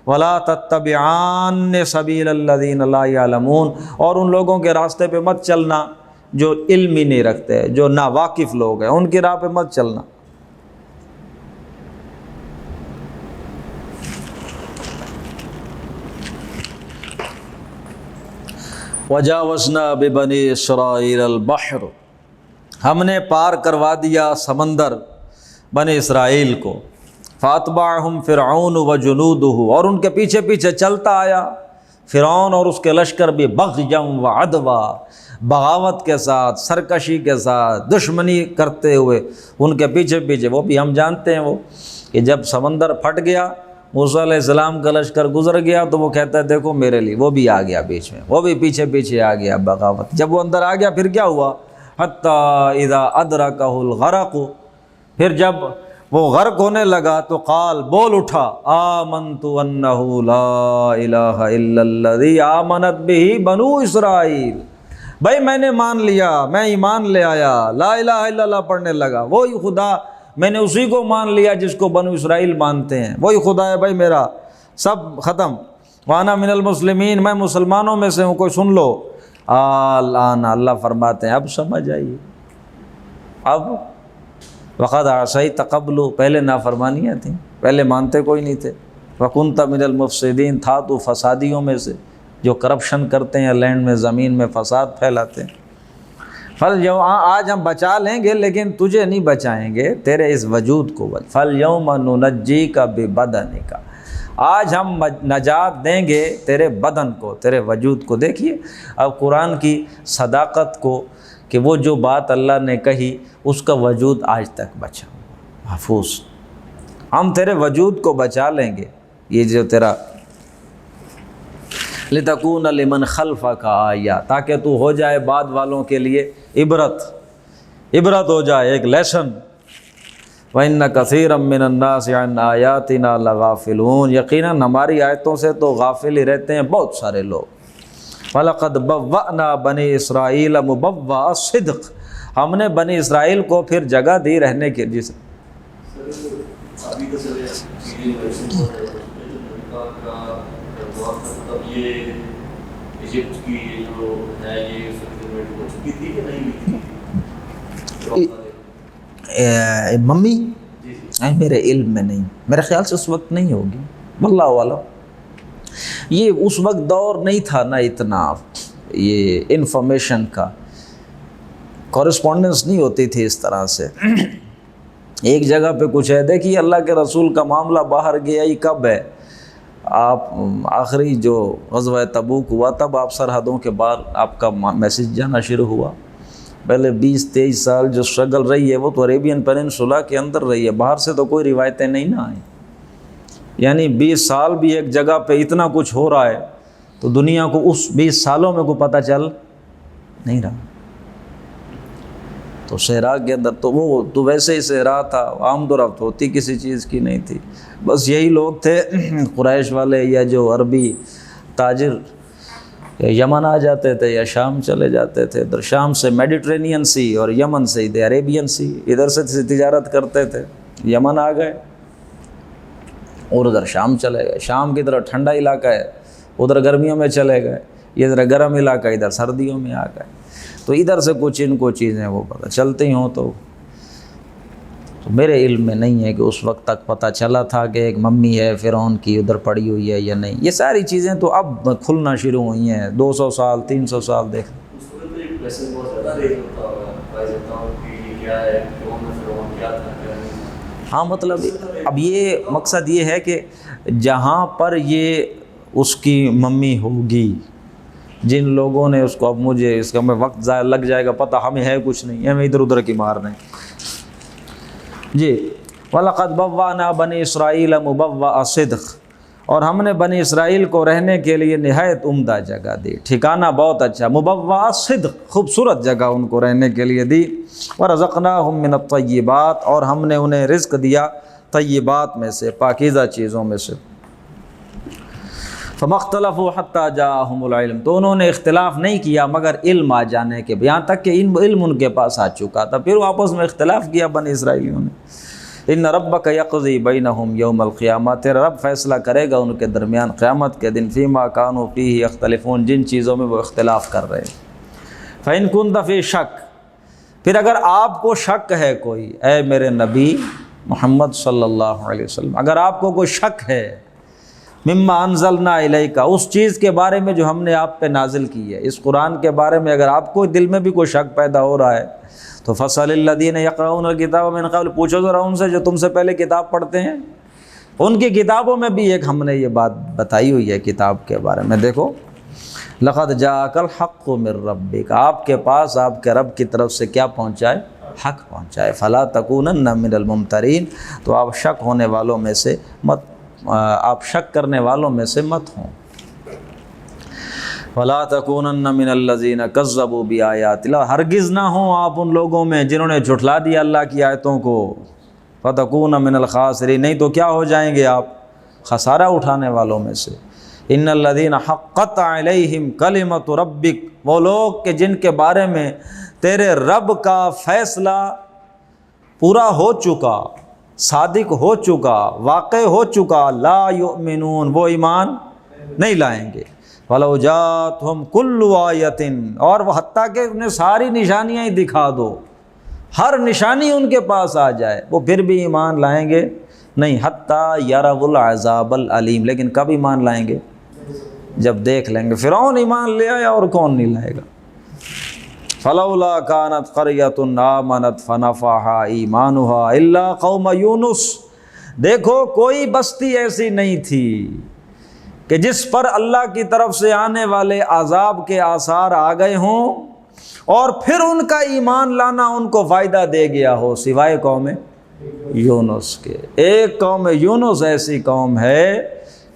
ولا تتبعان سبیل الذین لا یعلمون، اور ان لوگوں کے راستے پہ مت چلنا جو علم ہی نہیں رکھتے، جو ناواقف لوگ ہیں، ان کی راہ پہ مت چلنا۔ وجاوزنا ببنی اسرائیل البحر، ہم نے پار کروا دیا سمندر بنی اسرائیل کو، فاتبعہم فرعون وجنودہ، اور ان کے پیچھے پیچھے چلتا آیا فرعون اور اس کے لشکر بھی، بغیا وعدوا، بغاوت کے ساتھ، سرکشی کے ساتھ، دشمنی کرتے ہوئے ان کے پیچھے پیچھے۔ وہ بھی ہم جانتے ہیں وہ کہ جب سمندر پھٹ گیا، موسیٰ علیہ السلام کا لشکر گزر گیا تو وہ کہتا ہے دیکھو میرے لیے، وہ بھی آ گیا بیچ میں، وہ بھی پیچھے پیچھے آ گیا، بغاوت۔ جب وہ اندر آ گیا پھر کیا ہوا؟ حتی اذا ادرکہ الغرق، پھر جب وہ غرق ہونے لگا تو قال، بول اٹھا، آمنت انہ لا الہ الا الذی آمنت بہ بنو اسرائیل، بھائی میں نے مان لیا، میں ایمان لے آیا، لا الہ الا اللہ پڑھنے لگا، وہی خدا، میں نے اسی کو مان لیا جس کو بنو اسرائیل مانتے ہیں، وہی خدا ہے بھائی میرا، سب ختم، وانا من المسلمین، میں مسلمانوں میں سے ہوں، کوئی سن لو۔ الآن، اللہ فرماتے ہیں اب سمجھ آئیے، اب وقد عصیت قبل، پہلے نافرمانیاں تھیں، پہلے مانتے کوئی نہیں تھے، وکنت من المفسدین، تھا تو فسادیوں میں سے، جو کرپشن کرتے ہیں لینڈ میں، زمین میں فساد پھیلاتے ہیں۔ فالیوم، آج ہم بچا لیں گے لیکن تجھے نہیں بچائیں گے، تیرے اس وجود کو، فالیوم ننجیک ببدنک، آج ہم نجات دیں گے تیرے بدن کو، تیرے وجود کو۔ دیکھیے اب قرآن کی صداقت کو، کہ وہ جو بات اللہ نے کہی اس کا وجود آج تک بچا، محفوظ، ہم تیرے وجود کو بچا لیں گے، یہ جو تیرا لِتَكُونَ لِمَنْ خَلْفَكَ آیَةٌ، تاکہ تو ہو جائے بعد والوں کے لیے عبرت ہو جائے، ایک لیسن۔ وَإِنَّ كَثِيرًا مِّنَ النَّاسِ عَنْ آيَاتِنَا لَغَافِلُونَ، یقیناً ہماری آیتوں سے تو غافل ہی رہتے ہیں بہت سارے لوگ۔ وَلَقَدْ بَوَّأْنَا بَنِي إِسْرَائِيلَ مُبَوَّأَ صِدْقٍ، ہم نے بنی اسرائیل کو پھر جگہ دی رہنے کے، جس ممی میرے علم میں نہیں، میرے خیال سے اس وقت نہیں ہوگی، واللہ اعلم، یہ اس وقت دور نہیں تھا نا اتنا یہ انفارمیشن کا، کورسپونڈنس نہیں ہوتی تھی اس طرح سے، ایک جگہ پہ کچھ ہے۔ دیکھیے اللہ کے رسول کا معاملہ باہر گیا ہی کب ہے؟ آپ آخری جو غزوہ تبوک ہوا تب آپ سرحدوں کے باہر آپ کا میسیج جانا شروع ہوا۔ پہلے 20-23 سال جو اسٹرگل رہی ہے وہ تو عریبین پیننسولا کے اندر رہی ہے، باہر سے تو کوئی روایتیں نہیں نہ آئیں، یعنی 20 سال بھی ایک جگہ پہ اتنا کچھ ہو رہا ہے تو دنیا کو اس 20 سالوں میں کوئی پتہ چل نہیں رہا۔ تو صحرا کے اندر تو وہ تو ویسے ہی صحرا تھا، آمد و رفت ہوتی کسی چیز کی نہیں تھی، بس یہی لوگ تھے قریش والے یا جو عربی تاجر یمن آ جاتے تھے یا شام چلے جاتے تھے، ادھر شام سے میڈیٹرینین سی اور یمن سے ادھر عریبین سی، ادھر سے تجارت کرتے تھے، یمن آ گئے اور ادھر شام چلے گئے، شام کی طرف ٹھنڈا علاقہ ہے، ادھر گرمیوں میں چلے گئے، یہ ادھر گرم علاقہ ادھر سردیوں میں آ گئے، تو ادھر سے کچھ ان کو چیزیں وہ پتہ چلتی ہوں تو میرے علم میں نہیں ہے کہ اس وقت تک پتہ چلا تھا کہ ایک ممی ہے فرعون کی ادھر پڑی ہوئی ہے یا نہیں، یہ ساری چیزیں تو اب کھلنا شروع ہوئی ہیں، 200 سال 300 سال دیکھ۔ ہاں مطلب اب یہ مقصد یہ ہے کہ جہاں پر یہ اس کی ممی ہوگی، جن لوگوں نے اس کو، اب مجھے اس کا میں وقت لگ جائے گا پتہ، ہمیں ہے کچھ نہیں، ہمیں ادھر ادھر کی مار رہے ہیں جی۔ وَلَقَدْ بَوَّأْنَا بَنِي إِسْرَائِيلَ مُبَوَّأَ صِدْقٍ، اور ہم نے بنی اسرائیل کو رہنے کے لیے نہایت عمدہ جگہ دی، ٹھکانہ بہت اچھا، مُبَوَّأَ صِدْق، خوبصورت جگہ ان کو رہنے کے لیے دی۔ وَرَزَقْنَاهُم مِّنَ الطَّيِّبَاتِ، اور ہم نے انہیں رزق دیا طیبات میں سے، پاکیزہ چیزوں میں سے۔ فَمَا اخْتَلَفُوا حَتَّى جَاءَهُمُ الْعِلْمُ، تو انہوں نے اختلاف نہیں کیا مگر علم آ جانے کے، یہاں تک کہ علم ان کے پاس آ چکا تھا، پھر آپس میں اختلاف کیا بنی اسرائیلیوں نے۔ ان ربک یقضی بینہم یوم القیامہ، تیرا رب فیصلہ کرے گا ان کے درمیان قیامت کے دن، فیما کانوا فیہ یختلفون، جن چیزوں میں وہ اختلاف کر رہے ہیں۔ فإن كنت فی شک، پھر اگر آپ کو شک ہے کوئی، اے میرے نبی محمد صلی اللہ علیہ وسلم، اگر آپ کو کوئی شک ہے مما انزلنا الیک، اس چیز کے بارے میں جو ہم نے آپ پہ نازل کی ہے، اس قرآن کے بارے میں اگر آپ کو دل میں بھی کوئی شک پیدا ہو رہا ہے تو فَاسْأَلِ الَّذِينَ يَقْرَؤُونَ الْكِتَابَ مِن قَبْلِ، پوچھو ذرا ان سے جو تم سے پہلے کتاب پڑھتے ہیں، ان کی کتابوں میں بھی ایک ہم نے یہ بات بتائی ہوئی ہے کتاب کے بارے میں۔ دیکھو لَقَدْ جَاءَكَ الْحَقُّ مِن رَبِّكَ، آپ کے پاس آپ کے رب کی طرف سے کیا پہنچا ہے؟ حق پہنچا ہے۔ فَلَا تَكُونَنَّ مِنَ الْمُمْتَرِينَ، تو آپ شک ہونے والوں میں سے مت، آپ شک کرنے والوں میں سے مت ہوں۔ وَلَا تَكُونَنَّ مِنَ الَّذِينَ كَذَّبُوا بِآيَاتِ اللَّهِ، ہرگز نہ ہوں آپ ان لوگوں میں جنہوں نے جھٹلا دیا اللہ کی آیتوں کو۔ فَتَكُونَ مِنَ الْخَاسِرِينَ، نہیں تو کیا ہو جائیں گے آپ؟ خسارہ اٹھانے والوں میں سے۔ إِنَّ الَّذِينَ حَقَّتْ عَلَيْهِمْ كَلِمَةُ رَبِّكَ، وہ لوگ کہ جن کے بارے میں تیرے رب کا فیصلہ پورا ہو چکا، صادق ہو چکا، واقع ہو چکا، لا یؤمنون، وہ ایمان نہیں لائیں گے۔ وَلَوْ جَاءَتْهُمْ كُلُّ آیَةٍ، اور وہ حتیٰ کہ انہیں ساری نشانیاں ہی دکھا دو، ہر نشانی ان کے پاس آ جائے، وہ پھر بھی ایمان لائیں گے نہیں۔ حَتَّى يَرَوُا الْعَذَابَ الْأَلِيمَ، لیکن کب ایمان لائیں گے؟ جب دیکھ لیں گے۔ فرعون ایمان لے آیا اور کون نہیں لائے گا؟ فَلَوْلَا كَانَتْ قَرْيَةٌ آمَنَتْ فَنَفَعَهَا إِيمَانُهَا إِلَّا قَوْمَ یونس، دیکھو کوئی بستی ایسی نہیں تھی کہ جس پر اللہ کی طرف سے آنے والے عذاب کے آثار آ گئے ہوں اور پھر ان کا ایمان لانا ان کو فائدہ دے گیا ہو، سوائے قوم یونس کے۔ ایک قوم یونس ایسی قوم ہے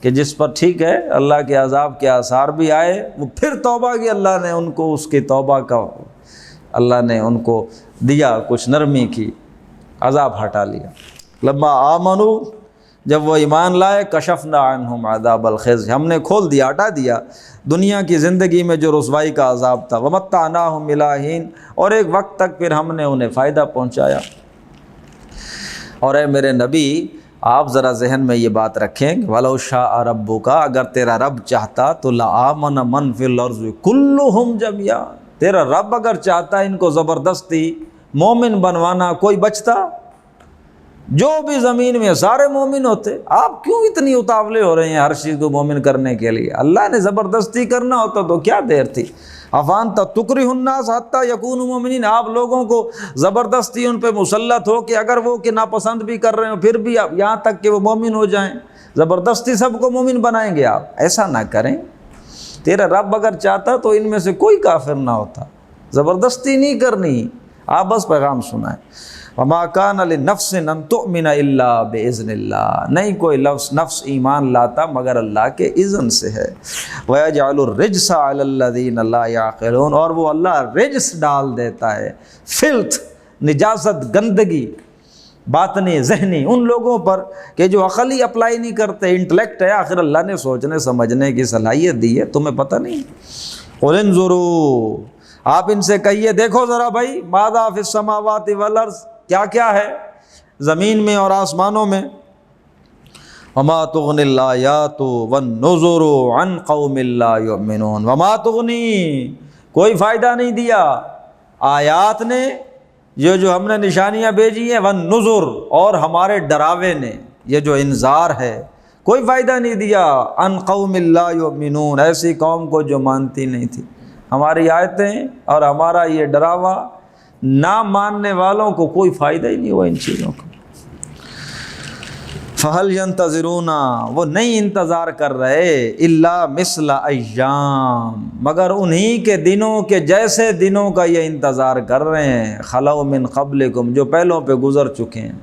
کہ جس پر ٹھیک ہے اللہ کے عذاب کے آثار بھی آئے، وہ پھر توبہ کی، اللہ نے ان کو اس کی توبہ کا، اللہ نے ان کو دیا کچھ نرمی کی، عذاب ہٹا لیا۔ لما آمنوا، جب وہ ایمان لائے، کشفنا عنہم عذاب الخزي، ہم نے کھول دیا، ہٹا دیا دنیا کی زندگی میں جو رسوائی کا عذاب تھا۔ ومتعناہم الی حین، اور ایک وقت تک پھر ہم نے انہیں فائدہ پہنچایا۔ اور اے میرے نبی آپ ذرا ذہن میں یہ بات رکھیں کہ وَلَوْ شَاءَ رَبُّكَ، اگر تیرا رب چاہتا تو لَآمَنَ مَنْ فِي الْأَرْضِ كُلُّهُمْ جَمِيعًا، تیرا رب اگر چاہتا ان کو زبردستی مومن بنوانا، کوئی بچتا؟ جو بھی زمین میں سارے مومن ہوتے۔ آپ کیوں اتنی اتاولے ہو رہے ہیں ہر چیز کو مومن کرنے کے لیے؟ اللہ نے زبردستی کرنا ہوتا تو کیا دیر تھی؟ افانت تکرہ الناس حتی یکونوا مومنین، آپ لوگوں کو زبردستی ان پہ مسلط ہو کہ اگر وہ کہ ناپسند بھی کر رہے ہو پھر بھی آپ یہاں تک کہ وہ مومن ہو جائیں، زبردستی سب کو مومن بنائیں گے آپ؟ ایسا نہ کریں۔ تیرا رب اگر چاہتا تو ان میں سے کوئی کافر نہ ہوتا، زبردستی نہیں کرنی، آپ بس پیغام سنائیں۔ وما کان لنفس ان تؤمن الا باذن اللہ، نہیں کوئی نفس ایمان لاتا مگر اللہ کے اذن سے ہے۔ ویجعل الرجس علی الذین لا یعقلون، اور وہ اللہ رجس ڈال دیتا ہے، فلتھ، نجاست، گندگی باطنی ذہنی ان لوگوں پر کہ جو عقل ہی اپلائی نہیں کرتے۔ انٹلیکٹ ہے آخر اللہ نے سوچنے سمجھنے کی صلاحیت دی ہے، تمہیں پتہ نہیں۔ قل انظروا، آپ ان سے کہیے دیکھو ذرا بھائی، ماذا فی السماوات والارض، کیا کیا ہے زمین میں اور آسمانوں میں۔ وما تغنی الآیات والنذر عن قوم لا یؤمنون، وما تغنی، کوئی فائدہ نہیں دیا آیات نے، یہ جو ہم نے نشانیاں بھیجی ہیں، والنذر، اور ہمارے ڈراوے نے، یہ جو انذار ہے، کوئی فائدہ نہیں دیا، عن قوم لا یؤمنون، ایسی قوم کو جو مانتی نہیں تھی ہماری آیتیں اور ہمارا یہ ڈراوا، نہ ماننے والوں کو کوئی فائدہ ہی نہیں ہوا ان چیزوں کا۔ فَهَلْ يَنْتَظِرُونَ، وہ نہیں انتظار کر رہے، إِلَّا مِثْلَ أَيَّامٍ، مگر انہی کے دنوں کے جیسے دنوں کا یہ انتظار کر رہے ہیں، خَلَوْا مِنْ قَبْلِكُمْ، جو پہلوں پہ گزر چکے ہیں۔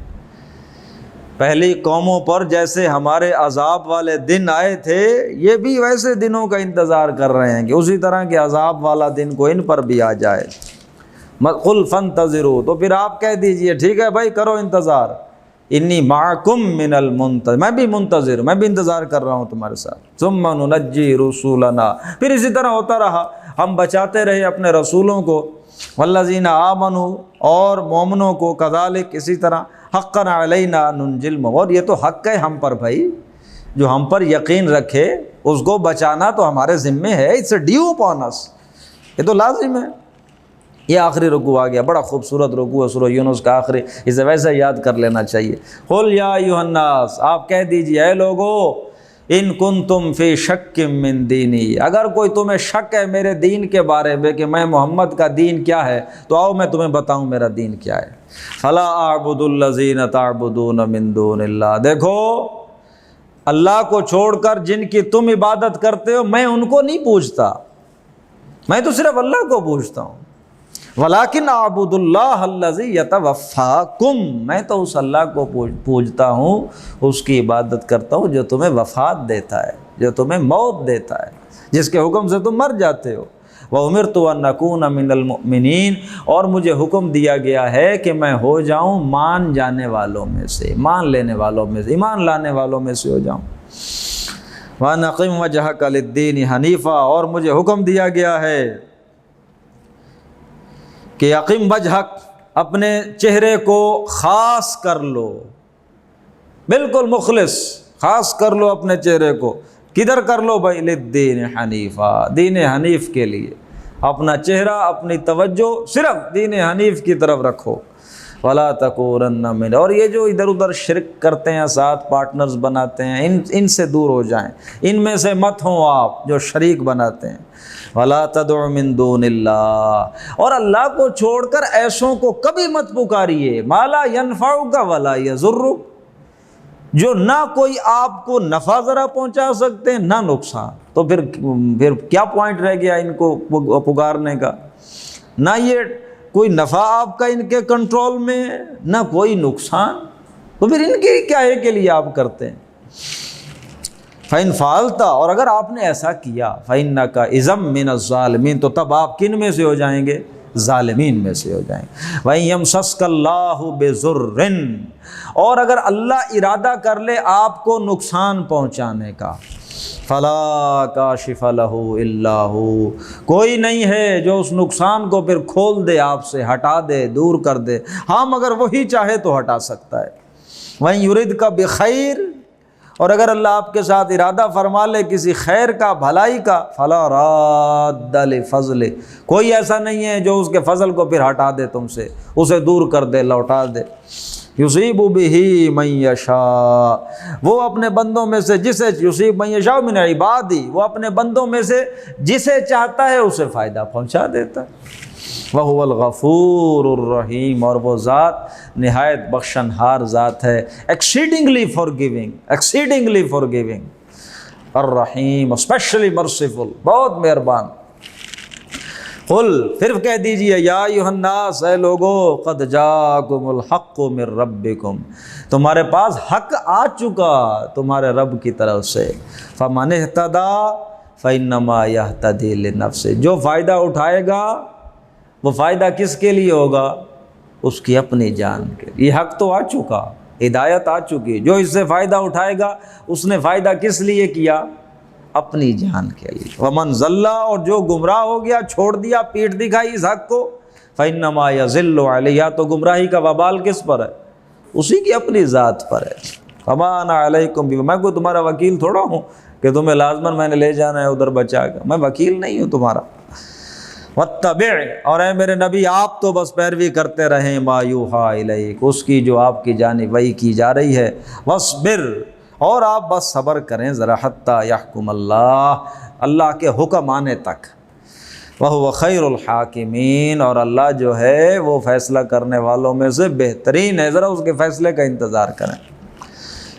پہلی قوموں پر جیسے ہمارے عذاب والے دن آئے تھے، یہ بھی ویسے دنوں کا انتظار کر رہے ہیں کہ اسی طرح کے عذاب والا دن کو ان پر بھی آ جائے۔ قُلْ فَانْتَظِرُوا، تو پھر آپ کہہ دیجئے ٹھیک ہے بھائی کرو انتظار، انی معکم من المنتظر، میں بھی منتظر ہوں، میں بھی انتظار کر رہا ہوں تمہارے ساتھ۔ ثم ننجی رسولنا، پھر اسی طرح ہوتا رہا، ہم بچاتے رہے اپنے رسولوں کو، والذین آمنوا، اور مومنوں کو، کذالک، اسی طرح، حقا علینا ننجی المؤمنین، اور یہ تو حق ہے ہم پر بھائی، جو ہم پر یقین رکھے اس کو بچانا تو ہمارے ذمے ہے، اٹس ڈیو اپون اس، یہ تو لازم ہے۔ یہ آخری رکوع آ گیا، بڑا خوبصورت رکوع ہے سورہ یونس کا آخری، اسے ویسے یاد کر لینا چاہیے۔ قل یا ایھا الناس، آپ کہہ دیجئے اے لوگو، ان کنتم فی شک من دینی، اگر کوئی تمہیں شک ہے میرے دین کے بارے میں کہ میں محمد کا دین کیا ہے، تو آؤ میں تمہیں بتاؤں میرا دین کیا ہے۔ فلا اعبد الذین تعبدون من دون اللہ، دیکھو اللہ کو چھوڑ کر جن کی تم عبادت کرتے ہو میں ان کو نہیں پوجتا، میں تو صرف اللہ کو پوجتا ہوں۔ ولیکن اعبد اللہ الذی یتوفاکم، میں تو اس اللہ کو پوجتا ہوں، اس کی عبادت کرتا ہوں جو تمہیں وفات دیتا ہے، جو تمہیں موت دیتا ہے، جس کے حکم سے تم مر جاتے ہو۔ وَأُمِرْتُ أَنْ أَكُونَ مِنَ الْمُؤْمِنِينَ، اور مجھے حکم دیا گیا ہے کہ میں ہو جاؤں مان جانے والوں میں سے، مان لینے والوں میں سے، ایمان لانے والوں میں سے ہو جاؤں۔ وَأَنْ أَقِمْ وَجْهَكَ لِلدِّينِ حَنِيفًا، اور مجھے حکم دیا گیا ہے کہ اقیم وجہک، اپنے چہرے کو خاص کر لو، بالکل مخلص، خاص کر لو اپنے چہرے کو، کدھر کر لو بھائی؟ للدین حنیفہ، دین حنیف کے لیے، اپنا چہرہ، اپنی توجہ صرف دین حنیف کی طرف رکھو۔ ولا تکونن من، اور یہ جو ادھر ادھر شرک کرتے ہیں، ساتھ پارٹنرز بناتے ہیں، ان سے دور ہو جائیں، ان میں سے مت ہوں آپ جو شریک بناتے ہیں۔ ولا تدع من دون اللہ، اور اللہ کو چھوڑ کر ایسوں کو کبھی مت پکاریے، ما لا ینفعک ولا یضرک، جو نہ کوئی آپ کو نفع ذرا پہنچا سکتے ہیں نہ نقصان، تو پھر کیا پوائنٹ رہ گیا ان کو پکارنے کا؟ نہ یہ کوئی نفع آپ کا ان کے کنٹرول میں ہے، نہ کوئی نقصان، تو پھر ان کے کیا ہے کے لیے آپ کرتے ہیں؟ فَإِنْ فَعَلْتَ، اور اگر آپ نے ایسا کیا، فَإِنَّكَ إِذًا مِّنَ الظَّالِمِينَ، تو تب آپ کن میں سے ہو جائیں گے؟ ظالمین میں سے ہو جائیں گے۔ وَإِنْ يَمْسَسْكَ اللَّهُ بِضُرٍّ، اور اگر اللہ ارادہ کر لے آپ کو نقصان پہنچانے کا، فَلَا كَاشِفَ لَهُ إِلَّا هُوَ، کوئی نہیں ہے جو اس نقصان کو پھر کھول دے، آپ سے ہٹا دے، دور کر دے، ہاں مگر وہی چاہے تو ہٹا سکتا ہے۔ وَإِنْ يُرِدْكَ بِخَيْرٍ، اور اگر اللہ آپ کے ساتھ ارادہ فرما لے کسی خیر کا، بھلائی کا، فَلَا رَادَّ لِفَضْلِهِ، کوئی ایسا نہیں ہے جو اس کے فضل کو پھر ہٹا دے تم سے، اسے دور کر دے، لوٹا دے۔ یصیب بہ من یشاء، وہ اپنے بندوں میں سے جسے، یصیب من یشاء من عبادی، وہ اپنے بندوں میں سے جسے چاہتا ہے اسے فائدہ پہنچا دیتا ہے۔ وَهُوَ الْغَفُورُ الرَّحِيمُ، اور وہ ذات نہایت بخشنہار ذات ہے، exceedingly forgiving، الرحیم، especially merciful، بہت مہربان۔ قل، پھر کہہ دیجئے، یا ایھا الناس، اے لوگو، قد جاءکم الحق من ربکم، تمہارے پاس حق آ چکا تمہارے رب کی طرف سے، فمن اہتدی فانما یہتدی لنفسہ، جو فائدہ اٹھائے گا وہ فائدہ کس کے لیے ہوگا؟ اس کی اپنی جان کے لیے۔ یہ حق تو آ چکا، ہدایت آ چکی، جو اس سے فائدہ اٹھائے گا اس نے فائدہ کس لیے کیا؟ اپنی جان کے لیے۔ ومن ضل، اور جو گمراہ ہو گیا، چھوڑ دیا، پیٹ دکھائی اس حق کو، فانما یضل علیہ، تو گمراہی کا وبال کس پر ہے؟ اسی کی اپنی ذات پر ہے۔ وما انا علیکم بوکیل، میں کوئی تمہارا وکیل تھوڑا ہوں کہ تمہیں لازماً میں نے لے جانا ہے ادھر بچا کر، میں وکیل نہیں ہوں تمہارا۔ واتبع، اور اے میرے نبی آپ تو بس پیروی کرتے رہیں، ما یوحی الیک، اس کی جو آپ کی جانب وحی کی جا رہی ہے، واصبر، اور آپ بس صبر کریں ذرا، حتی یحکم اللہ، اللہ کے حکم آنے تک، وہو خیر الحاکمین، اور اللہ جو ہے وہ فیصلہ کرنے والوں میں سے بہترین ہے، ذرا اس کے فیصلے کا انتظار کریں۔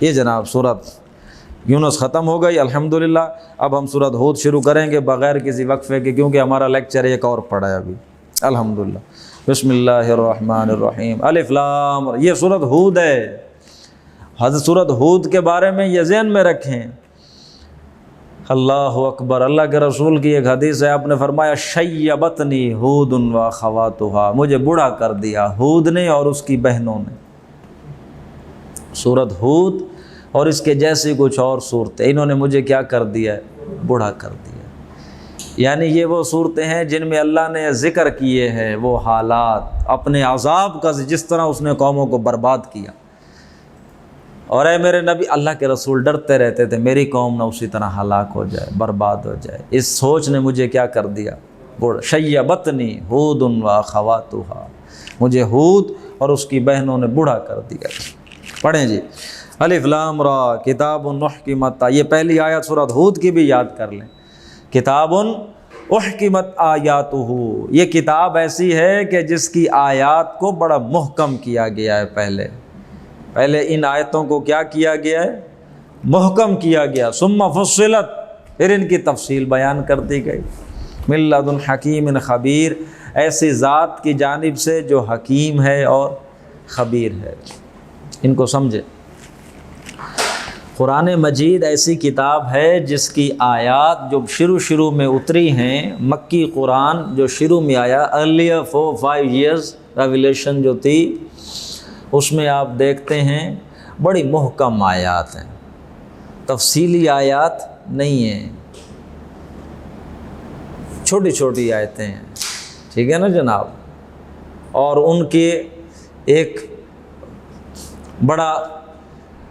یہ جناب سورۃ یونس ختم ہو گئی الحمدللہ۔ اب ہم سورۃ ہود شروع کریں گے بغیر کسی وقفے کے، کیونکہ ہمارا لیکچر ایک اور پڑا ہے ابھی الحمدللہ۔ بسم اللہ الرحمن الرحیم، الف لام، یہ سورۃ ہود ہے۔ حضرت سورۃ ہود کے بارے میں یہ ذہن میں رکھیں، اللہ اکبر، اللہ کے رسول کی ایک حدیث ہے، آپ نے فرمایا شیبتنی ہود واخواتھا، مجھے بوڑھا کر دیا ہود نے اور اس کی بہنوں نے۔ سورت ہود اور اس کے جیسی کچھ اور صورتیں، انہوں نے مجھے کیا کر دیا ہے؟ بوڑھا کر دیا۔ یعنی یہ وہ صورتیں ہیں جن میں اللہ نے ذکر کیے ہیں وہ حالات، اپنے عذاب کا، جس طرح اس نے قوموں کو برباد کیا۔ اور اے میرے نبی، اللہ کے رسول ڈرتے رہتے تھے میری قوم نہ اسی طرح ہلاک ہو جائے، برباد ہو جائے۔ اس سوچ نے مجھے کیا کر دیا؟ شیبتنی ہود و اخواتھا، مجھے ہود اور اس کی بہنوں نے بوڑھا کر دیا۔ پڑھیں جی، الف لام را کتاب احکمت، یہ پہلی آیت سورۃ ہود کی بھی یاد کر لیں، کتاب احکمت آیاتہ، یہ کتاب ایسی ہے کہ جس کی آیات کو بڑا محکم کیا گیا ہے۔ پہلے ان آیتوں کو کیا کیا گیا ہے؟ محکم کیا گیا۔ ثم فصلت، پھر ان کی تفصیل بیان کر دی گئی۔ من لدن حکیم خبیر، ایسی ذات کی جانب سے جو حکیم ہے اور خبیر ہے۔ ان کو سمجھے، قرآن مجید ایسی کتاب ہے جس کی آیات جو شروع میں اتری ہیں، مکی قرآن جو شروع میں آیا، ارلیئر 4-5 ایئرز ریویلیشن جو تھی، اس میں آپ دیکھتے ہیں بڑی محکم آیات ہیں، تفصیلی آیات نہیں ہیں، چھوٹی چھوٹی آیتیں ہیں، ٹھیک ہے نا جناب؟ اور ان کے ایک بڑا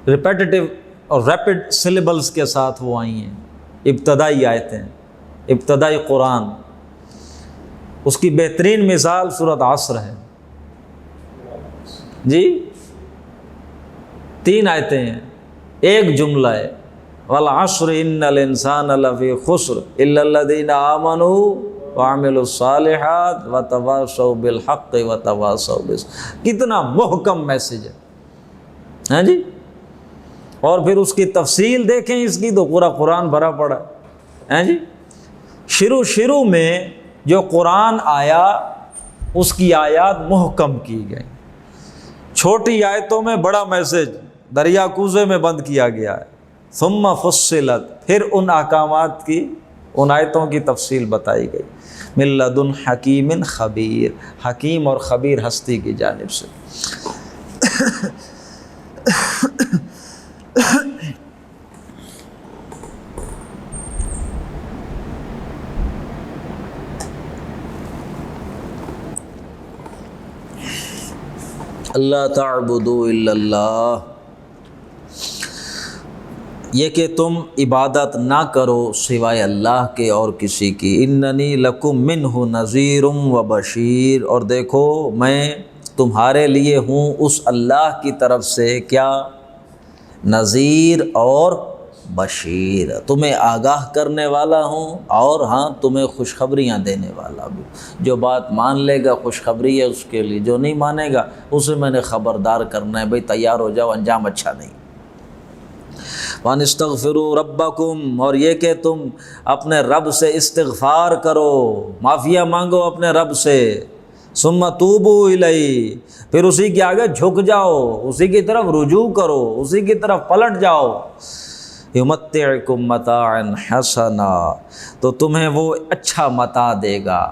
ریپیٹیٹیو اور ریپڈ سلیبلز کے ساتھ وہ آئی ہیں، ابتدائی آیتیں، ابتدائی قرآن۔ اس کی بہترین مثال سورۃ عصر ہے جی، 3 آیتیں ہیں، ایک جملہ ہے، والعصر ان الانسان لفی خسر الا الذین آمنوا وعملوا الصالحات وتواصوا بالحق وتواصوا بالصبر۔ کتنا محکم میسج ہے، ہاں جی؟ اور پھر اس کی تفصیل دیکھیں اس کی تو پورا قرآن بھرا پڑا ہے جی۔ شروع میں جو قرآن آیا اس کی آیات محکم کی گئی، چھوٹی آیتوں میں بڑا میسج دریا کوزے میں بند کیا گیا ہے۔ ثم فصلت، پھر ان احکامات کی، ان آیتوں کی تفصیل بتائی گئی۔ من لدن حکیم خبیر، حکیم اور خبیر ہستی کی جانب سے۔ اللہ تعبدوا الا اللہ، یہ کہ تم عبادت نہ کرو سوائے اللہ کے اور کسی کی۔ اننی لکم منہ نذیر و بشیر، اور دیکھو میں تمہارے لیے ہوں اس اللہ کی طرف سے کیا؟ نذیر اور بشیر، تمہیں آگاہ کرنے والا ہوں، اور ہاں تمہیں خوشخبریاں دینے والا بھی۔ جو بات مان لے گا خوشخبری ہے اس کے لیے، جو نہیں مانے گا اسے میں نے خبردار کرنا ہے، بھئی تیار ہو جاؤ، انجام اچھا نہیں۔ وَأَنِ اسْتَغْفِرُوا رَبَّكُمْ، اور یہ کہ تم اپنے رب سے استغفار کرو، معافیہ مانگو اپنے رب سے۔ ثُمَّ تُوبُوا إِلَيْهِ، پھر اسی کے آگے جھک جاؤ، اسی کی طرف رجوع کرو، اسی کی طرف پلٹ جاؤ۔ يُمَتِّعْكُمْ مَتَاعًا حَسَنًا، تو تمہیں وہ اچھا متاع دے گا،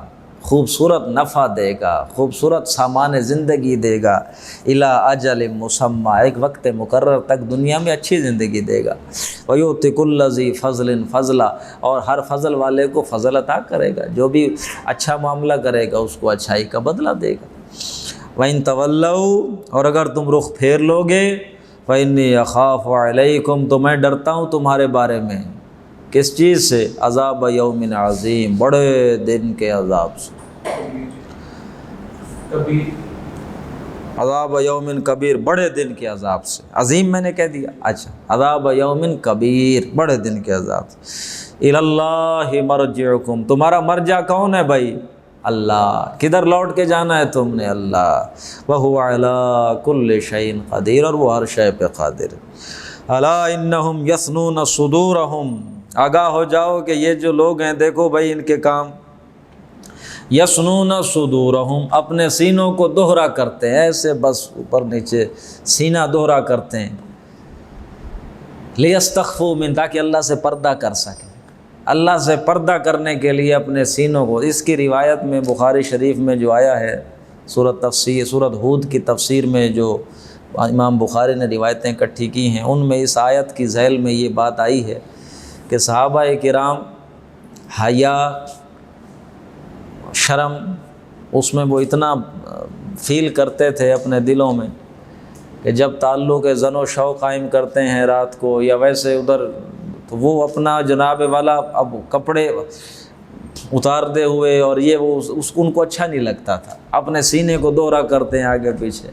خوبصورت نفع دے گا، خوبصورت سامان زندگی دے گا، الی اجل مسمى، ایک وقت مقرر تک دنیا میں اچھی زندگی دے گا۔ وَيُؤْتِ كُلَّ ذِي فَضْلٍ فَضْلًا، اور ہر فضل والے کو فضل عطا کرے گا، جو بھی اچھا معاملہ کرے گا اس کو اچھائی کا بدلہ دے گا۔ وَإِن تَوَلَّوْا، اور اگر تم رخ پھیر لوگے، فَإِنِّي أَخَافُ عَلَيْكُمْ، تو میں ڈرتا ہوں تمہارے بارے میں، کس چیز سے؟ عذاب یوم عظیم، بڑے دن کے عذاب سے، عذاب یوم کبیر، بڑے دن کے عذاب سے۔ عظیم میں نے کہہ دیا، اچھا، عذاب یوم کبیر، بڑے دن کے عذاب سے۔ الی اللہ مرجعکم، تمہارا مرجع کون ہے بھائی؟ اللہ۔ کدھر لوٹ کے جانا ہے تم نے؟ اللہ۔ وہو علی کل شیء قدیر، اور وہ ہر شے پہ قادر ہے۔ الا انہم یثنون صدورہم، آگاہ ہو جاؤ کہ یہ جو لوگ ہیں، دیکھو بھائی ان کے کام، یثنون صدورہم، اپنے سینوں کو دوہرا کرتے ہیں، ایسے بس اوپر نیچے سینہ دوہرا کرتے ہیں، لیستخفوا من، تاکہ اللہ سے پردہ کر سکیں، اللہ سے پردہ کرنے کے لیے اپنے سینوں کو۔ اس کی روایت میں بخاری شریف میں جو آیا ہے، سورۃ ہود کی تفسیر میں جو امام بخاری نے روایتیں اکٹھی کی ہیں، ان میں اس آیت کی ذیل میں یہ بات آئی ہے کہ صحابہ کرام حیا، شرم، اس میں وہ اتنا فیل کرتے تھے اپنے دلوں میں کہ جب تعلق زن و شو قائم کرتے ہیں رات کو یا ویسے ادھر، تو وہ اپنا جناب والا اب کپڑے اتار دے ہوئے اور یہ وہ ان کو اچھا نہیں لگتا تھا، اپنے سینے کو دوہرا کرتے ہیں آگے پیچھے۔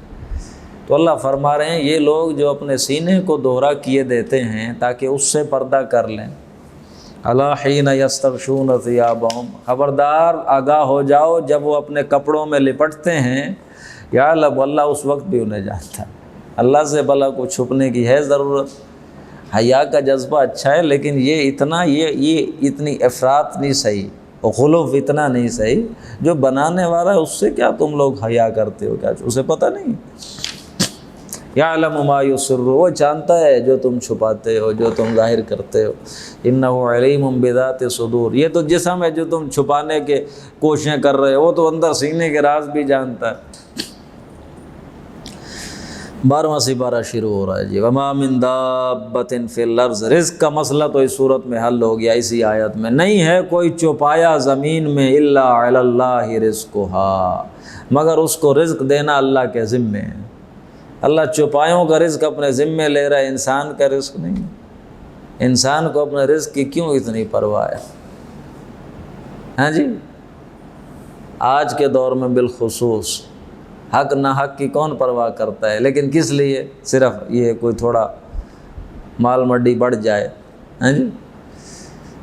تو اللہ فرما رہے ہیں یہ لوگ جو اپنے سینے کو دوہرا کیے دیتے ہیں تاکہ اس سے پردہ کر لیں، الا حین یستغشون ثیابہم، خبردار آگاہ ہو جاؤ جب وہ اپنے کپڑوں میں لپٹتے ہیں، یا اللہ اس وقت بھی انہیں جانتا ہے۔ اللہ سے بھلا کو چھپنے کی ہے ضرورت، حیا کا جذبہ اچھا ہے لیکن یہ اتنی افراط نہیں صحیح، غلو اتنا نہیں صحیح، جو بنانے والا ہے اس سے کیا تم لوگ حیا کرتے ہو، کیا اسے پتہ نہیں؟ یعلم ما یسر، وہ جانتا ہے جو تم چھپاتے ہو، جو تم ظاہر کرتے ہو، انہ علیم بذات صدور، یہ تو جسم ہے جو تم چھپانے کے کوششیں کر رہے ہو، وہ تو اندر سینے کے راز بھی جانتا ہے۔ 12واں سپارہ شروع ہو رہا ہے جی۔ وما من دابۃ فی الارض، رزق کا مسئلہ تو اس صورت میں حل ہو گیا اسی آیت میں، نہیں ہے کوئی چوپایا زمین میں الا علی اللہ رزقها، مگر اس کو رزق دینا اللہ کے ذمے ہے۔ اللہ چوپایوں کا رزق اپنے ذمے لے رہا ہے، انسان کا رزق نہیں۔ انسان کو اپنے رزق کی کیوں اتنی پرواہ ہے؟ ہاں جی، آج کے دور میں بالخصوص حق نہ حق کی کون پرواہ کرتا ہے، لیکن کس لیے؟ صرف یہ کوئی تھوڑا مال مڈی بڑھ جائے، ہاں جی۔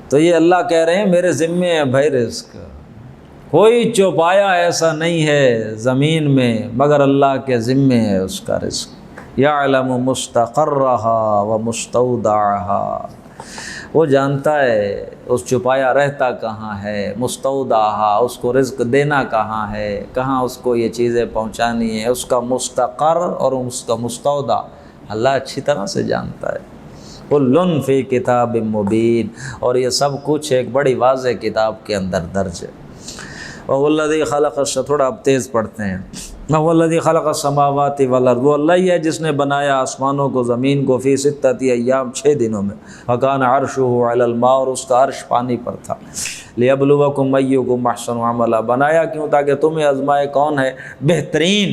تو یہ اللہ کہہ رہے ہیں میرے ذمے ہے بھائی رزق، کوئی چوپایا ایسا نہیں ہے زمین میں مگر اللہ کے ذمے ہے اس کا رزق۔ یعلم مستقرها ومستودعها، وہ جانتا ہے اس چپایا رہتا کہاں ہے، مستودعها، اس کو رزق دینا کہاں ہے، کہاں اس کو یہ چیزیں پہنچانی ہے، اس کا مستقر اور اس کا مستودع اللہ اچھی طرح سے جانتا ہے۔ کل فی کتاب مبین، اور یہ سب کچھ ایک بڑی واضح کتاب کے اندر درج ہے۔ وَهُوَ الَّذِي خَلَقَ، تھوڑا اب تیز پڑھتے ہیں، وَهُوَ الَّذِي خَلَقَ السَّمَاوَاتِ وَالْأَرْضَ، وہ اللہ ہی ہے جس نے بنایا آسمانوں کو زمین کو، فی 6 ایام، 6 دنوں میں، وَكَانَ عَرْشُهُ عَلَى الْمَاءِ، اور اس کا عرش پانی پر تھا، لِيَبْلُوَكُمْ أَيُّكُمْ أَحْسَنُ عَمَلًا، بنایا کیوں؟ تاکہ تمہیں آزمائے کون ہے بہترین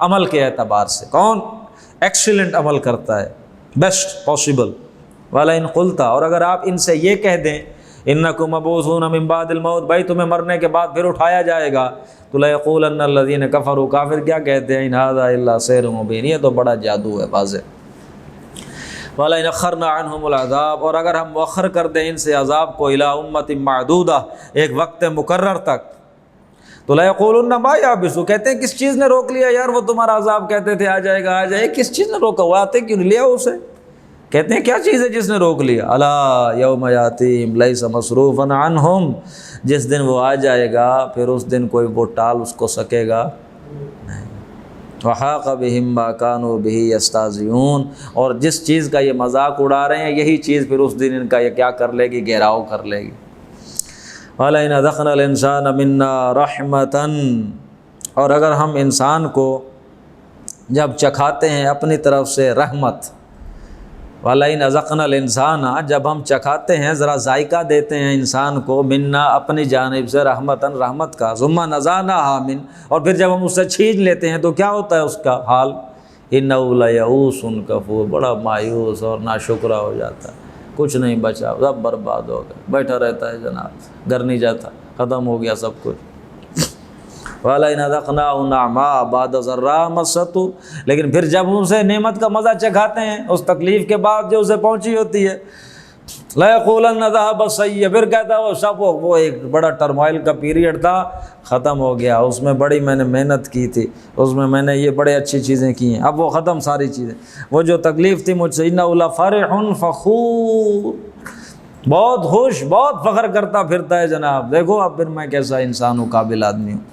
عمل کے اعتبار سے، کون ایکسیلنٹ عمل کرتا ہے، بیسٹ پاسبل۔ وَلَئِنْ قُلْتَ، اور اگر آپ ان سے یہ کہہ دیں انکم مبعوثون من بعد الموت، بھائی تمہیں مرنے کے بعد پھر اٹھایا جائے گا، تو لیقولن الذین کفروا، کافر کیا کہتے ہیں، ان ھذا الا سحر مبین، یہ تو بڑا جادو ہے واضح۔ وَلَئِنْ أَخَّرْنَا عَنْهُمُ الْعَذَابَ، اور اگر ہم مؤخر کر دیں ان سے عذاب کو، الی امۃ معدودہ، ایک وقت مقرر تک، تو لیقولن ما یابس، کہتے ہیں کس چیز نے روک لیا یار، وہ تمہارا عذاب کہتے تھے آ جائے گا آ جائے، کس چیز نے روکا، وہ آتے کیوں نہیں لیا اسے؟ کہتے ہیں کیا چیز ہے جس نے روک لیا؟ الا یوم یاتیم لیس مصروفا عنہم، جس دن وہ آ جائے گا پھر اس دن کوئی وہ ٹال اس کو سکے گا نہیں۔ وحاق بہم ما کانوا بہ یستہزئون، اور جس چیز کا یہ مذاق اڑا رہے ہیں یہی چیز پھر اس دن ان کا یہ کیا کر لے گی، گھیراؤ کر لے گی۔ وَلَئِنْ أَذَقْنَا الْإِنسَانَ مِنَّا رَحْمَةً، اور اگر ہم انسان کو جب چکھاتے ہیں اپنی طرف سے رحمت، وَلَئِنْ أَذَقْنَا الْإِنسَانَ، جب ہم چکھاتے ہیں ذرا ذائقہ دیتے ہیں انسان کو، منا اپنی جانب سے، رحمتاً رحمت کا، ثم نزعناها من، اور پھر جب ہم اس سے چھین لیتے ہیں تو کیا ہوتا ہے اس کا حال، إِنَّهُ لَيَئُوسٌ كَفُورٌ، بڑا مایوس اور ناشکرا ہو جاتا ہے، کچھ نہیں بچا، سب برباد ہو گیا، بیٹھا رہتا ہے جناب، گھر نہیں جاتا، ختم ہو گیا سب کچھ۔ وَلَئِنْ أَذَقْنَاهُ نَعْمَاءَ بَعْدَ ضَرَّاءَ مَسَّتْهُ، لیکن پھر جب اسے نعمت کا مزہ چکھاتے ہیں اس تکلیف کے بعد جو اسے پہنچی ہوتی ہے، لَيَقُولَنَّ ذَهَبَ السَّيِّئُ، پھر کہتا ہے وہ سب وہ ایک بڑا ٹرمائل کا پیریڈ تھا، ختم ہو گیا، اس میں بڑی میں نے محنت کی تھی، اس میں نے یہ بڑے اچھی چیزیں کی ہیں، اب وہ ختم ساری چیزیں، وہ جو تکلیف تھی مجھ سے، إِنَّهُ لَفَرِحٌ فَخُورٌ، بہت خوش، بہت فخر کرتا پھرتا ہے جناب، دیکھو اب پھر میں کیسا انسان ہوں، قابل آدمی ہوں۔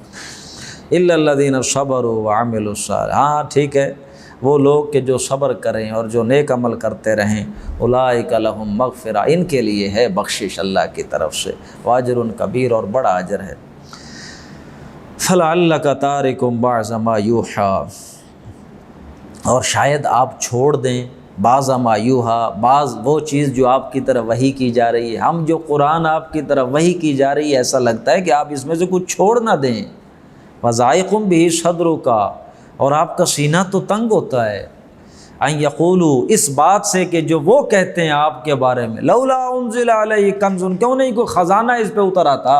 إِلَّا الَّذِينَ صَبَرُوا وَعَمِلُوا الصَّالِحَاتِ، ہاں ٹھیک ہے، وہ لوگ کہ جو صبر کریں اور جو نیک عمل کرتے رہیں، اولئک لہم مغفرہ، ان کے لیے ہے بخشش اللہ کی طرف سے، واجر کبیر، اور بڑا اجر ہے۔ فَلَعَلَّكَ تَارِكٌ بَعْضَ مَا يُوحَىٰ، اور شاید آپ چھوڑ دیں بعض مایوہا، بعض وہ چیز جو آپ کی طرف وحی کی جا رہی ہے، ہم جو قرآن آپ کی طرف وحی کی جا رہی ہے ایسا لگتا ہے کہ آپ اس میں سے کچھ چھوڑ نہ دیں۔ وَضَائِقٌ بِهِ صَدْرُكَ، اور آپ کا سینہ تو تنگ ہوتا ہے، ان یقولوا، اس بات سے کہ جو وہ کہتے ہیں آپ کے بارے میں، لولا انزل علیہ کنز، کیوں نہیں کوئی خزانہ اس پہ اتر آتا،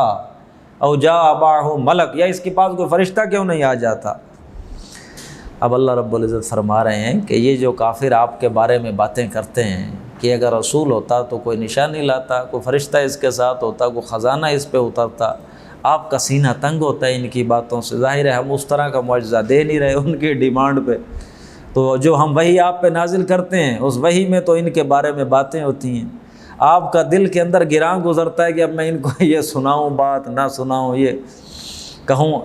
او جاء معہ ملک، یا اس کے پاس کوئی فرشتہ کیوں نہیں آ جاتا۔ اب اللہ رب العزت فرما رہے ہیں کہ یہ جو کافر آپ کے بارے میں باتیں کرتے ہیں کہ اگر رسول ہوتا تو کوئی نشانی لاتا، کوئی فرشتہ اس کے ساتھ ہوتا، کوئی خزانہ اس پہ اترتا، آپ کا سینہ تنگ ہوتا ہے ان کی باتوں سے۔ ظاہر ہے ہم اس طرح کا معجزہ دے نہیں رہے ان کی ڈیمانڈ پہ، تو جو ہم وحی آپ پہ نازل کرتے ہیں اس وحی میں تو ان کے بارے میں باتیں ہوتی ہیں، آپ کا دل کے اندر گراں گزرتا ہے کہ اب میں ان کو یہ سناؤں بات نہ سناؤں، یہ کہوں،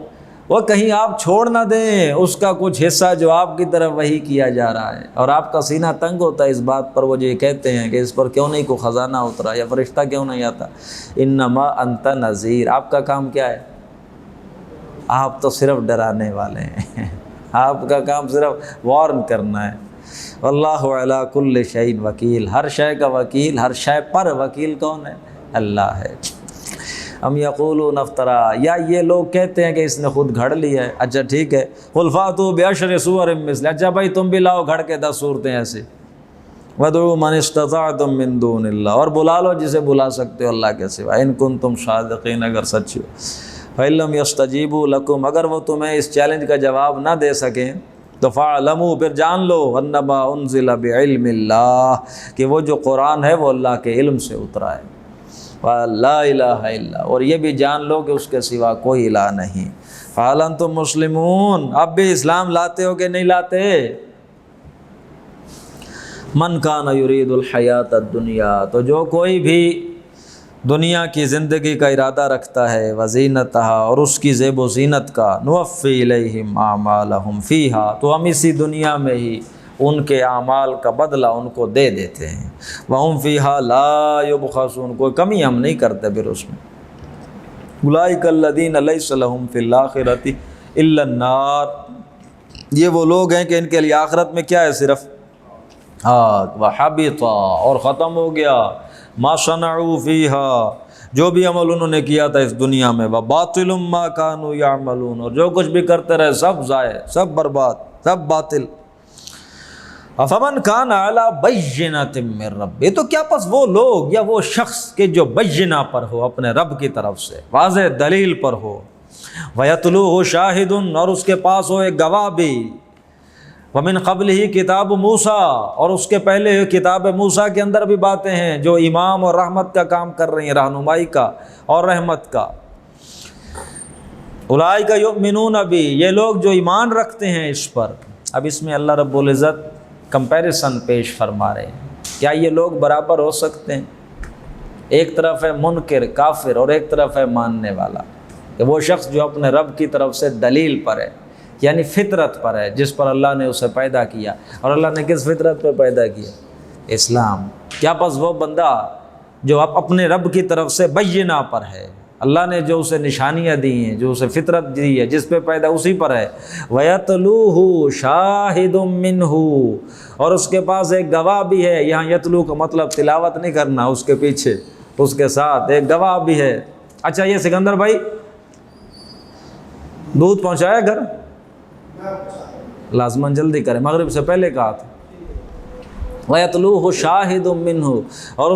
وہ کہیں آپ چھوڑ نہ دیں اس کا کچھ حصہ جو آپ کی طرف وحی کیا جا رہا ہے، اور آپ کا سینہ تنگ ہوتا ہے اس بات پر، وہ جو یہ کہتے ہیں کہ اس پر کیوں نہیں کوئی خزانہ اترا یا فرشتہ کیوں نہیں آتا۔ انما انت نذیر، آپ کا کام کیا ہے؟ آپ تو صرف ڈرانے والے ہیں، آپ کا کام صرف وارن کرنا ہے۔ واللہ علی کل شیء وکیل، ہر شے کا وکیل، ہر شے پر وکیل کون ہے؟ اللہ ہے۔ ام یقولون افترا، یا یہ لوگ کہتے ہیں کہ اس نے خود گھڑ لیا ہے۔ اچھا ٹھیک ہے، قل فاتوا بعشر سور مثلہ، اچھا بھائی تم بھی لاؤ گھڑ کے 10 صورتیں ایسے، وادعوا من استطعتم من دون اللہ، اور بلا لو جسے بلا سکتے ہو اللہ کے سوا، ان کنتم صادقین، اگر سچ ہو۔ فإن لم يستجیبوا لکم، اگر وہ تمہیں اس چیلنج کا جواب نہ دے سکیں تو فاعلموا، پھر جان لو، انما انزل بعلم اللہ، کہ وہ جو قرآن ہے وہ اللہ کے علم سے اترا ہے، لا الہ الا، اور یہ بھی جان لو کہ اس کے سوا کوئی الہ نہیں۔ فہل انتم مسلمون، اب بھی اسلام لاتے ہو کہ نہیں لاتے؟ من کان یرید الحیات الدنیا، تو جو کوئی بھی دنیا کی زندگی کا ارادہ رکھتا ہے، وزینتہا، اور اس کی زیب و زینت کا، نوفی الیہم اعمالہم فیہا، تو ہم اسی دنیا میں ہی ان کے اعمال کا بدلہ ان کو دے دیتے ہیں، وہم فیہا لا یبخسون، کوئی کمی ہم نہیں کرتے پھر اس میں۔ اولئک الذین لیس لہم فی الآخرۃ الا النار، یہ وہ لوگ ہیں کہ ان کے لیے آخرت میں کیا ہے؟ صرف آگ، وحبط، اور ختم ہو گیا، ما صنعوا فیہا، جو بھی عمل انہوں نے کیا تھا اس دنیا میں، وباطل ما کانوا یعملون، اور جو کچھ بھی کرتے رہے سب ضائع، سب برباد، سب باطل۔ افمن کان علی بینۃ من ربہ، تو کیا پس وہ لوگ یا وہ شخص کہ جو بینہ پر ہو، اپنے رب کی طرف سے واضح دلیل پر ہو، ویتلوہ شاہد، اور اس کے پاس ہو ایک گواہ بھی، ومن قبلہ کتاب موسیٰ، اور اس کے پہلے کتاب موسیٰ کے اندر بھی باتیں ہیں جو امام اور رحمت کا کام کر رہی ہیں، رہنمائی کا اور رحمت کا۔ اولئک یؤمنون بہ، یہ لوگ جو ایمان رکھتے ہیں اس پر۔ اب اس میں اللہ رب العزت کمپیریسن پیش فرما رہے ہیں، کیا یہ لوگ برابر ہو سکتے ہیں؟ ایک طرف ہے منکر کافر اور ایک طرف ہے ماننے والا، کہ وہ شخص جو اپنے رب کی طرف سے دلیل پر ہے، یعنی فطرت پر ہے جس پر اللہ نے اسے پیدا کیا، اور اللہ نے کس فطرت پہ پیدا کیا؟ اسلام۔ کیا پس وہ بندہ جو اپنے رب کی طرف سے بینہ پر ہے، اللہ نے جو اسے نشانیاں دی ہیں، جو اسے فطرت دی ہے، جس پہ پیدا اسی پر ہے، وَيَتْلُوهُ شَاهِدٌ مِّنْهُ، اور اس کے پاس ایک گواہ بھی ہے۔ یہاں یتلو کا مطلب تلاوت نہیں کرنا، اس کے پیچھے اس کے ساتھ ایک گواہ بھی ہے۔ اچھا یہ سکندر بھائی دودھ پہنچایا گھر؟ لازماً جلدی کریں، مغرب سے پہلے کہا تھا۔ وَيَتْلُوهُ شَاهِدٌ مِّنْهُ، اور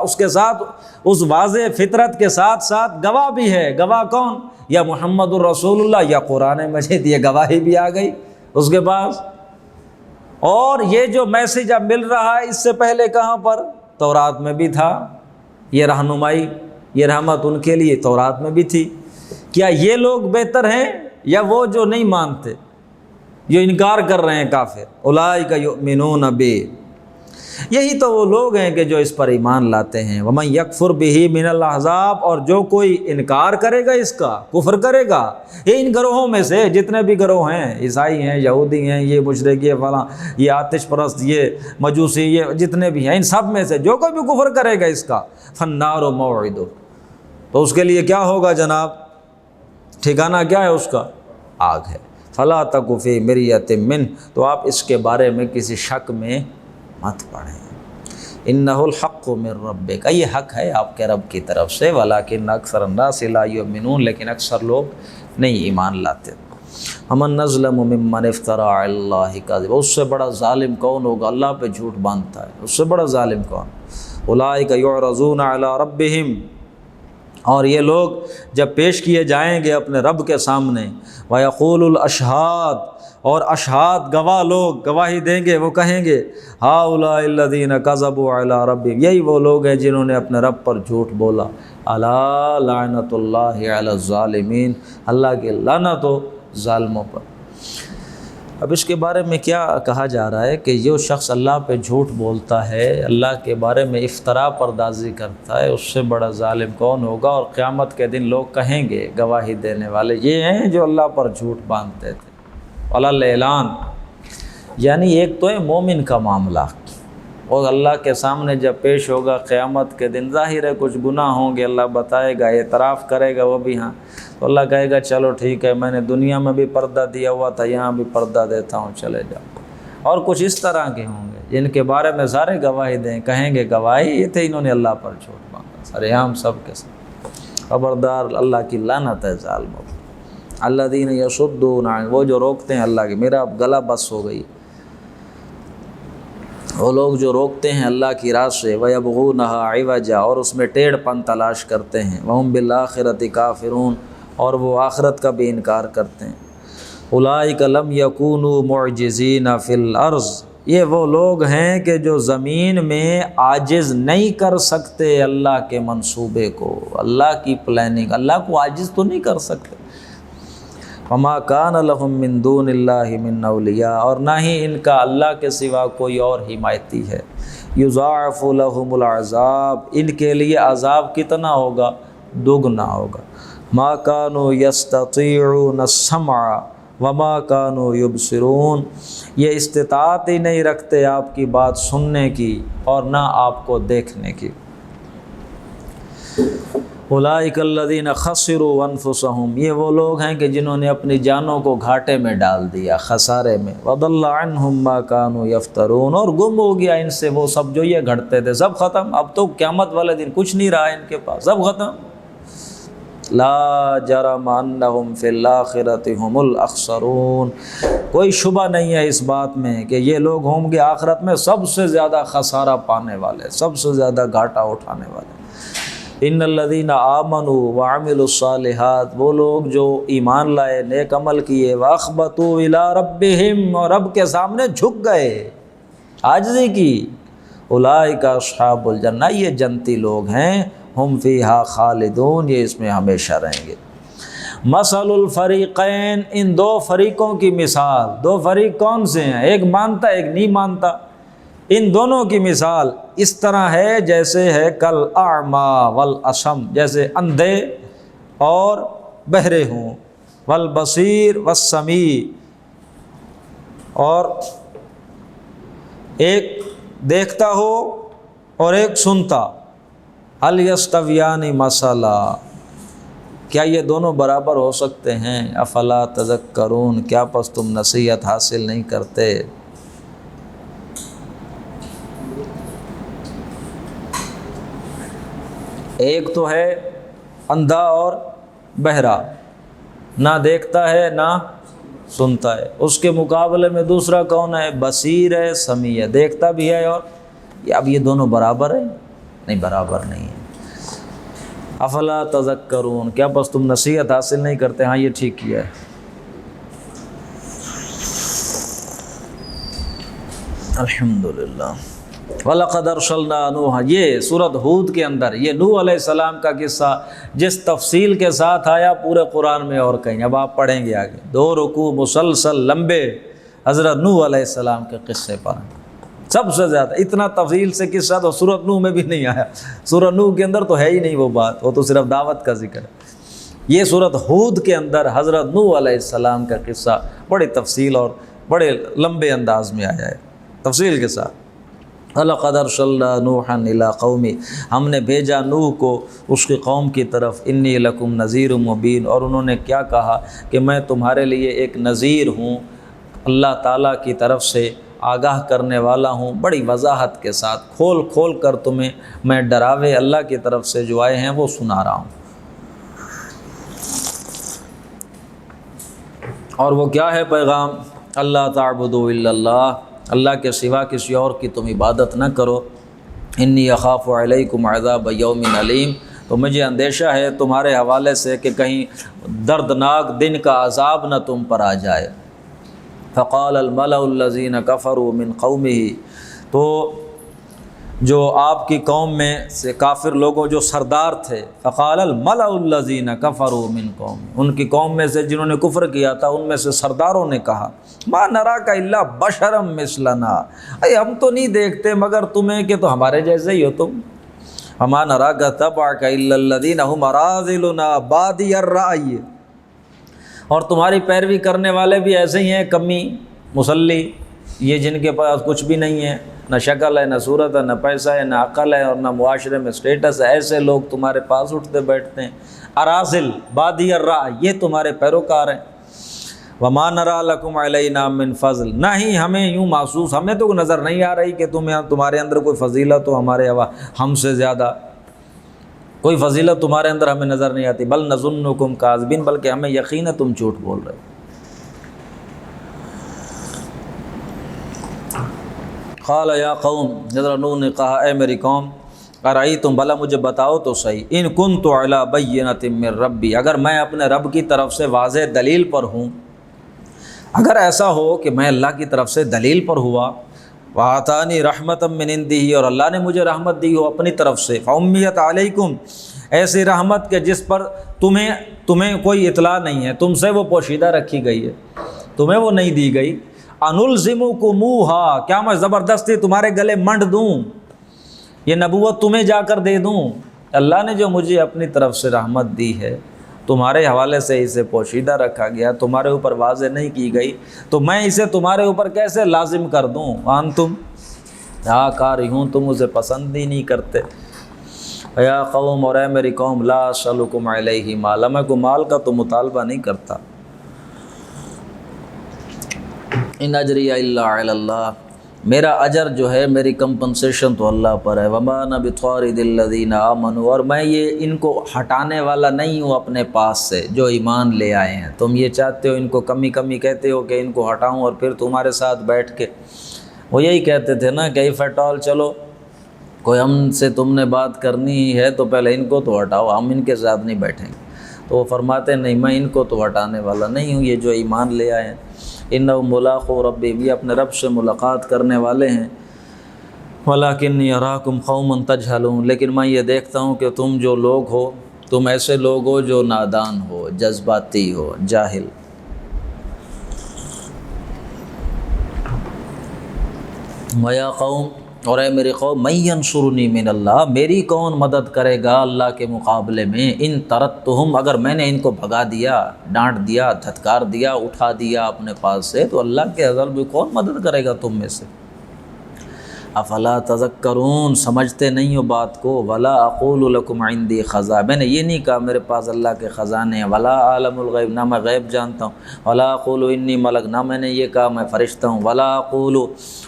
اس کے ساتھ اس واضح فطرت کے ساتھ ساتھ گواہ بھی ہے۔ گواہ کون؟ یا محمد الرسول اللہ یا قرآن مجید، یہ گواہی بھی آ گئی اس کے پاس۔ اور یہ جو میسج اب مل رہا ہے اس سے پہلے کہاں پر؟ تورات میں بھی تھا، یہ رہنمائی، یہ رحمت ان کے لیے تورات میں بھی تھی۔ کیا یہ لوگ بہتر ہیں یا وہ جو نہیں مانتے، جو انکار کر رہے ہیں کافر؟ اولئک یؤمنون بہ، یہی تو وہ لوگ ہیں کہ جو اس پر ایمان لاتے ہیں۔ ومن یکفر بہ من الاحزاب، اور جو کوئی انکار کرے گا اس کا، کفر کرے گا، یہ ان گروہوں میں سے جتنے بھی گروہ ہیں، عیسائی ہیں، یہودی ہیں، یہ مشرک، یہ فلاں، یہ آتش پرست، یہ مجوسی، یہ جتنے بھی ہیں، ان سب میں سے جو کوئی بھی کفر کرے گا اس کا، فالنار موعدہ، تو اس کے لیے کیا ہوگا جناب؟ ٹھکانہ کیا ہے اس کا؟ آگ ہے۔ فلا تک فی مریۃ من، تو آپ اس کے بارے میں کسی شک میں مت پڑیں، انہ الحق من ربک، یہ حق ہے آپ کے رب کی طرف سے، ولکن اکثر الناس لا یؤمنون، لیکن اکثر لوگ نہیں ایمان لاتے۔ ومن نظلم ممن افترى علی اللہ کذبا، اس سے بڑا ظالم کون ہوگا؟ اللہ پہ جھوٹ باندھتا ہے، اس سے بڑا ظالم کون؟ اولئک یعرضون علی ربہم، اور یہ لوگ جب پیش کیے جائیں گے اپنے رب کے سامنے، ویقول الاشہاد، اور اشہاد گواہ لوگ گواہی دیں گے، وہ کہیں گے ہؤلاء الذین کذبوا علی ربہم، یہی وہ لوگ ہیں جنہوں نے اپنے رب پر جھوٹ بولا، الا لعنت اللہ علی الظالمین، اللہ کی لعنت ہو ظالموں پر۔ اب اس کے بارے میں کیا کہا جا رہا ہے کہ جو شخص اللہ پہ جھوٹ بولتا ہے، اللہ کے بارے میں افطرا پردازی کرتا ہے، اس سے بڑا ظالم کون ہوگا؟ اور قیامت کے دن لوگ کہیں گے، گواہی دینے والے یہ ہیں جو اللہ پر جھوٹ باندھتے تھے۔ علی اعلان، یعنی ایک تو ہے مومن کا معاملہ، اور اللہ کے سامنے جب پیش ہوگا قیامت کے دن، ظاہر ہے کچھ گناہ ہوں گے، اللہ بتائے گا، اعتراف کرے گا وہ بھی، ہاں تو اللہ کہے گا چلو ٹھیک ہے، میں نے دنیا میں بھی پردہ دیا ہوا تھا، یہاں بھی پردہ دیتا ہوں، چلے جاؤ۔ اور کچھ اس طرح کے ہوں گے جن کے بارے میں سارے گواہی دیں، کہیں گے گواہی یہ تھے، انہوں نے اللہ پر جھوٹ باندھا، سارے عام سب کے ساتھ۔ خبردار، اللہ کی لعنت ہے ظالموں پر۔ الذین یصدون عن، وہ جو روکتے ہیں اللہ کے، میرا اب گلا بس ہو گئی، وہ لوگ جو روکتے ہیں اللہ کی راہ سے، وَيَبْغُونَهَا عِوَجًا، اور اس میں ٹیڑھ پن تلاش کرتے ہیں، وَهُمْ بِالْآخِرَةِ كَافِرُونَ، اور وہ آخرت کا بھی انکار کرتے ہیں۔ أُولَٰئِكَ لَمْ يَكُونُوا مُعْجِزِينَ فِي الْأَرْضِ، یہ وہ لوگ ہیں کہ جو زمین میں عاجز نہیں کر سکتے اللہ کے منصوبے کو، اللہ کی پلاننگ، اللہ کو عاجز تو نہیں کر سکتے۔ وما کان لہم من دون اللہ من اولیاء، اور نہ ہی ان کا اللہ کے سوا کوئی اور حمایتی ہے۔ یضاعف لہم العذاب، ان کے لیے عذاب کتنا ہوگا؟ دوگنا ہوگا۔ ما کانوا یستطیعون السمع وما کانوا یبصرون، یہ استطاعت ہی نہیں رکھتے آپ کی بات سننے کی اور نہ آپ کو دیکھنے کی۔ اولئک الذین خسروا انفسهم، یہ وہ لوگ ہیں کہ جنہوں نے اپنی جانوں کو گھاٹے میں ڈال دیا، خسارے میں۔ وضل عنہم ما كانوا یفترون، اور گم ہو گیا ان سے وہ سب جو یہ گھڑتے تھے، سب ختم، اب تو قیامت والے دن کچھ نہیں رہا ان کے پاس، سب ختم۔ لا جرم انہم فی الآخرۃ هم الاخسرون، کوئی شبہ نہیں ہے اس بات میں کہ یہ لوگ ہوں گے آخرت میں سب سے زیادہ خسارہ پانے والے، سب سے زیادہ گھاٹا اٹھانے والے۔ ان الذین آمنوا وعملوا الصالحات، وہ لوگ جو ایمان لائے، نیک عمل کیے، واخبتوا الی ربہم، اور رب کے سامنے جھک گئے، عاجزی کی، اولئک اصحاب الجنہ، یہ جنتی لوگ ہیں، ہم فیہا خالدون، یہ اس میں ہمیشہ رہیں گے۔ مثل الفریقین، ان دو فریقوں کی مثال، دو فریق کون سے ہیں؟ ایک مانتا ایک نہیں مانتا، ان دونوں کی مثال اس طرح ہے جیسے ہے کل اعمیٰ والاصم، جیسے اندھے اور بہرے ہوں، والبصیر والسمیع، اور ایک دیکھتا ہو اور ایک سنتا، هل یستویان مثلا، کیا یہ دونوں برابر ہو سکتے ہیں؟ افلا تذکرون، کیا پس تم نصیحت حاصل نہیں کرتے؟ ایک تو ہے اندھا اور بہرا، نہ دیکھتا ہے نہ سنتا ہے، اس کے مقابلے میں دوسرا کون ہے؟ بصیر ہے، سمیع ہے، دیکھتا بھی ہے، اور اب یہ دونوں برابر ہیں؟ نہیں، برابر نہیں ہے۔ افلا تذکرون، کیا بس تم نصیحت حاصل نہیں کرتے؟ ہاں یہ ٹھیک کیا ہے۔ الحمدللہ۔ وَلَقَدْ أَرْسَلْنَا نُوحًا، یہ سورۃ ہود کے اندر یہ نوح علیہ السلام کا قصہ جس تفصیل کے ساتھ آیا پورے قرآن میں اور کہیں، اب آپ پڑھیں گے آگے، 2 رکوع مسلسل لمبے حضرت نوح علیہ السلام کے قصے پر، سب سے زیادہ اتنا تفصیل سے قصہ تو سورۃ نوح میں بھی نہیں آیا، سورۃ نوح کے اندر تو ہے ہی نہیں وہ بات، وہ تو صرف دعوت کا ذکر ہے۔ یہ سورۃ ہود کے اندر حضرت نوح علیہ السلام کا قصہ بڑی تفصیل اور بڑے لمبے انداز میں آیا ہے، تفصیل کے ساتھ۔ وَلَقَدْ أَرْسَلْنَا نُوحًا إِلَىٰ قَوْمِهِ، ہم نے بھیجا نوح کو اس کی قوم کی طرف، إِنِّي لَكُمْ نَذِيرٌ مُبِينٌ، اور انہوں نے کیا کہا کہ میں تمہارے لیے ایک نذیر ہوں، اللہ تعالیٰ کی طرف سے آگاہ کرنے والا ہوں، بڑی وضاحت کے ساتھ کھول کھول کر تمہیں میں ڈراوے اللہ کی طرف سے جو آئے ہیں وہ سنا رہا ہوں۔ اور وہ کیا ہے پیغام؟ اللہ تعبدوا الا اللہ، اللہ کے سوا کسی اور کی تم عبادت نہ کرو، انی اخاف علیکم عذاب یوم علیم، تو مجھے اندیشہ ہے تمہارے حوالے سے کہ کہیں دردناک دن کا عذاب نہ تم پر آ جائے۔ فقال الملأ الذین کفروا من قومہ، تو جو آپ کی قوم میں سے کافر لوگوں جو سردار تھے، فقال الملأ الذین کفروا من قوم، ان کی قوم میں سے جنہوں نے کفر کیا تھا ان میں سے سرداروں نے کہا، ما نراک الا بشرا مثلنا، اے ہم تو نہیں دیکھتے مگر تمہیں کہ تو ہمارے جیسے ہی ہو تم، وما نراک تبعک الا الذین هم اراذلنا بادی الرأی، اور تمہاری پیروی کرنے والے بھی ایسے ہی ہیں کمی مسلی، یہ جن کے پاس کچھ بھی نہیں ہے، نہ شکل ہے، نہ صورت ہے، نہ پیسہ ہے، نہ عقل ہے، اور نہ معاشرے میں سٹیٹس ہے، ایسے لوگ تمہارے پاس اٹھتے بیٹھتے ہیں، اراذل بادی الرأی، یہ تمہارے پیروکار ہیں۔ وما نرى لكم علینا من فضل، نہ ہی ہمیں یوں محسوس، ہمیں تو نظر نہیں آ رہی کہ تمہارے اندر کوئی فضیلت ہو، ہمارے ہم سے زیادہ کوئی فضیلت تمہارے اندر ہمیں نظر نہیں آتی، بل نظنکم کاذبین، بلکہ ہمیں یقین ہے تم جھوٹ بول رہے ہو۔ قال یا قوم، حضرت نوح نے کہا اے میری قوم، ارأیتم، بھلا مجھے بتاؤ تو صحیح، ان کنت علی بینۃ من ربی، اگر میں اپنے رب کی طرف سے واضح دلیل پر ہوں، اگر ایسا ہو کہ میں اللہ کی طرف سے دلیل پر ہوا، وَآتَانِي رَحْمَةً مِّنْ عِنْدِهِ، اور اللہ نے مجھے رحمت دی ہو اپنی طرف سے، فَأُمِّيَتْ عَلَيْكُمْ، ایسی رحمت کہ جس پر تمہیں کوئی اطلاع نہیں ہے، تم سے وہ پوشیدہ رکھی گئی ہے، تمہیں وہ نہیں دی گئی، أَنُلْزِمُكُمُوهَا، کیا میں زبردستی تمہارے گلے منڈ دوں، یہ نبوت تمہیں جا کر دے دوں؟ اللہ نے جو مجھے اپنی طرف سے رحمت دی ہے، تمہارے حوالے سے اسے پوشیدہ رکھا گیا، تمہارے اوپر واضح نہیں کی گئی، تو میں اسے تمہارے اوپر کیسے لازم کر دوں؟ وانتم کارہون، تم اسے پسند ہی نہیں کرتے۔ یا قوم، اور اے میری قوم، لا اسألکم علیہ مالا، میں کو مال کا تو مطالبہ نہیں کرتا، ان اجری الا علی اللہ، میرا اجر جو ہے، میری کمپنسیشن تو اللہ پر ہے، وما انا بطارد الذین آمنوا، اور میں یہ ان کو ہٹانے والا نہیں ہوں اپنے پاس سے جو ایمان لے آئے ہیں۔ تم یہ چاہتے ہو ان کو کمی کہتے ہو کہ ان کو ہٹاؤں، اور پھر تمہارے ساتھ بیٹھ کے وہ یہی کہتے تھے نا کہ اف ایٹ آل، چلو کوئی ہم سے تم نے بات کرنی ہے تو پہلے ان کو تو ہٹاؤ، ہم ان کے ساتھ نہیں بیٹھیں گے۔ تو وہ فرماتے نہیں، میں ان کو تو ہٹانے والا نہیں ہوں، یہ جو ایمان لے آئے ہیں، انہم ملاقو ربہم، یہ اپنے رب سے ملاقات کرنے والے ہیں، ولکنی اراکم قوما تجہلون، لیکن میں یہ دیکھتا ہوں کہ تم جو لوگ ہو، تم ایسے لوگ ہو جو نادان ہو، جذباتی ہو، جاہل۔ ویا قوم، اور اے میری قوم، من ینصرنی من اللہ، میری کون مدد کرے گا اللہ کے مقابلے میں، ان طردتہم، اگر میں نے ان کو بھگا دیا، ڈانٹ دیا، دھتکار دیا، اٹھا دیا اپنے پاس سے، تو اللہ کے عذر بھی کون مدد کرے گا تم میں سے؟ افلا تذکرون، سمجھتے نہیں ہو بات کو؟ ولا اقول لکم عندی خزائن، میں نے یہ نہیں کہا میرے پاس اللہ کے خزانے ہیں، ولا عالم الغیب، نہ میں غیب جانتا ہوں، ولا اقول انی ملک، نہ میں نے یہ کہا میں فرشتہ ہوں، ولا اقول،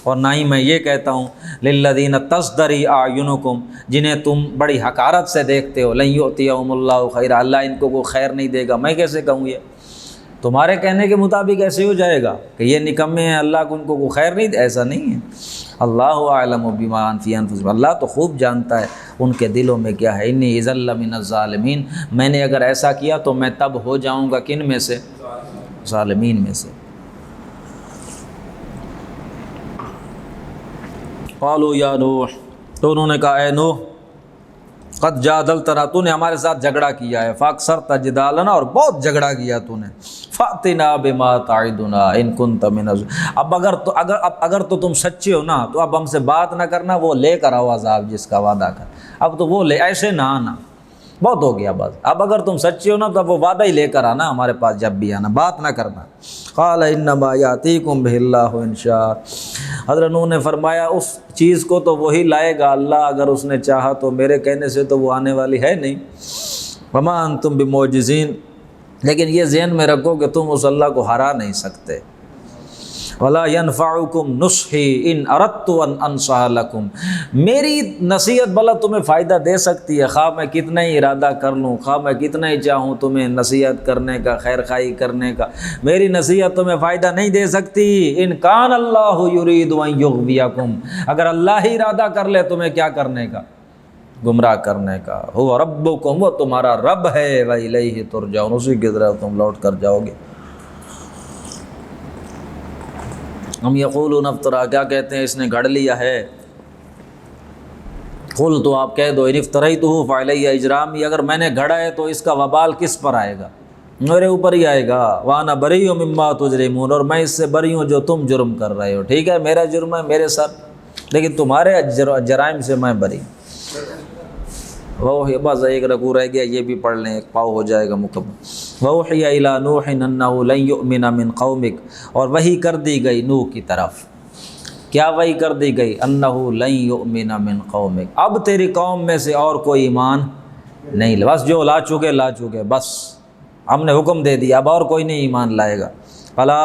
اور نہ ہی میں یہ کہتا ہوں للذین تزدری اعینکم، جنہیں تم بڑی حقارت سے دیکھتے ہو، لن یؤتیہم اللہ خیرا، اللہ ان کو کوئی خیر نہیں دے گا، میں کیسے کہوں؟ یہ تمہارے کہنے کے مطابق ایسے ہو جائے گا کہ یہ نکمے ہیں، اللہ کو ان کو کوئی خیر نہیں دے، ایسا نہیں ہے۔ اللہ اعلم بما فی انفسہم، اللہ تو خوب جانتا ہے ان کے دلوں میں کیا ہے، انی اذا لمن الظالمین، میں نے اگر ایسا کیا تو میں تب ہو جاؤں گا کن میں سے؟ ظالمین میں سے۔ قالوا یا نوح، تو انہوں نے کہا اے نوح، قد جادلتنا، تو نے ہمارے ساتھ جھگڑا کیا ہے، فاکثرت جدالنا، اور بہت جھگڑا کیا تو نے، فاتنا بما تعدنا ان کنت من اب اگر تو تم سچے ہو نا، تو اب ہم سے بات نہ کرنا، وہ لے کر آؤ عذاب جس کا وعدہ کر، اب تو وہ لے، ایسے نہ آنا، بہت ہو گیا بس، اب اگر تم سچے ہو نا تو اب وہ وعدہ ہی لے کر آنا ہمارے پاس، جب بھی آنا بات نہ کرنا۔ قال انما یاتیکم بہ اللہ ان شاء، حضرت نوح نے فرمایا اس چیز کو تو وہی لائے گا اللہ اگر اس نے چاہا، تو میرے کہنے سے تو وہ آنے والی ہے نہیں۔ وما انتم بمعجزین، لیکن یہ ذہن میں رکھو کہ تم اس اللہ کو ہرا نہیں سکتے۔ ولا ينفعکم نصحی ان اردت ان انصح لکم، میری نصیحت بھلا تمہیں فائدہ دے سکتی ہے، خواہ میں کتنا ہی ارادہ کر لوں، خواہ میں کتنا ہی چاہوں تمہیں نصیحت کرنے کا، خیر خواہی کرنے کا، میری نصیحت تمہیں فائدہ نہیں دے سکتی۔ ان کان اللہ یرید ان یغویکم، اگر اللہ ہی ارادہ کر لے تمہیں کیا کرنے کا، گمراہ کرنے کا۔ هو ربکم، وہ تمہارا رب ہے، وإلیہ ترجعون، اسی کی طرف تم لوٹ کر جاؤ گے۔ ہم یقولون افترا، کیا کہتے ہیں اس نے گھڑ لیا ہے۔ قل، تو آپ کہہ دو، ان افتریتہ فعلی اجرامی، اگر میں نے گھڑا ہے تو اس کا وبال کس پر آئے گا، میرے اوپر ہی آئے گا۔ وانا بری مما تجرمون، اور میں اس سے بری ہوں جو تم جرم کر رہے ہو، ٹھیک ہے میرا جرم ہے میرے سر، لیکن تمہارے جرائم سے میں بری۔ وہ بس ایک رکوع رہ گیا، یہ بھی پڑھ لیں، ایک پاؤ ہو جائے گا مکمل۔ وَأُوحِيَ إِلَىٰ نُوحٍ أَنَّهُ لَن يُؤْمِنَ مِن قَوْمِكَ، اور وحی کر دی گئی نوح کی طرف، کیا وحی کر دی گئی، أَنَّهُ لَن يُؤْمِنَ مِن قَوْمِكَ، اب تیری قوم میں سے اور کوئی ایمان نہیں لے، بس جو لا چکے بس، ہم نے حکم دے دیا، اب اور کوئی نہیں ایمان لائے گا۔ فَلَا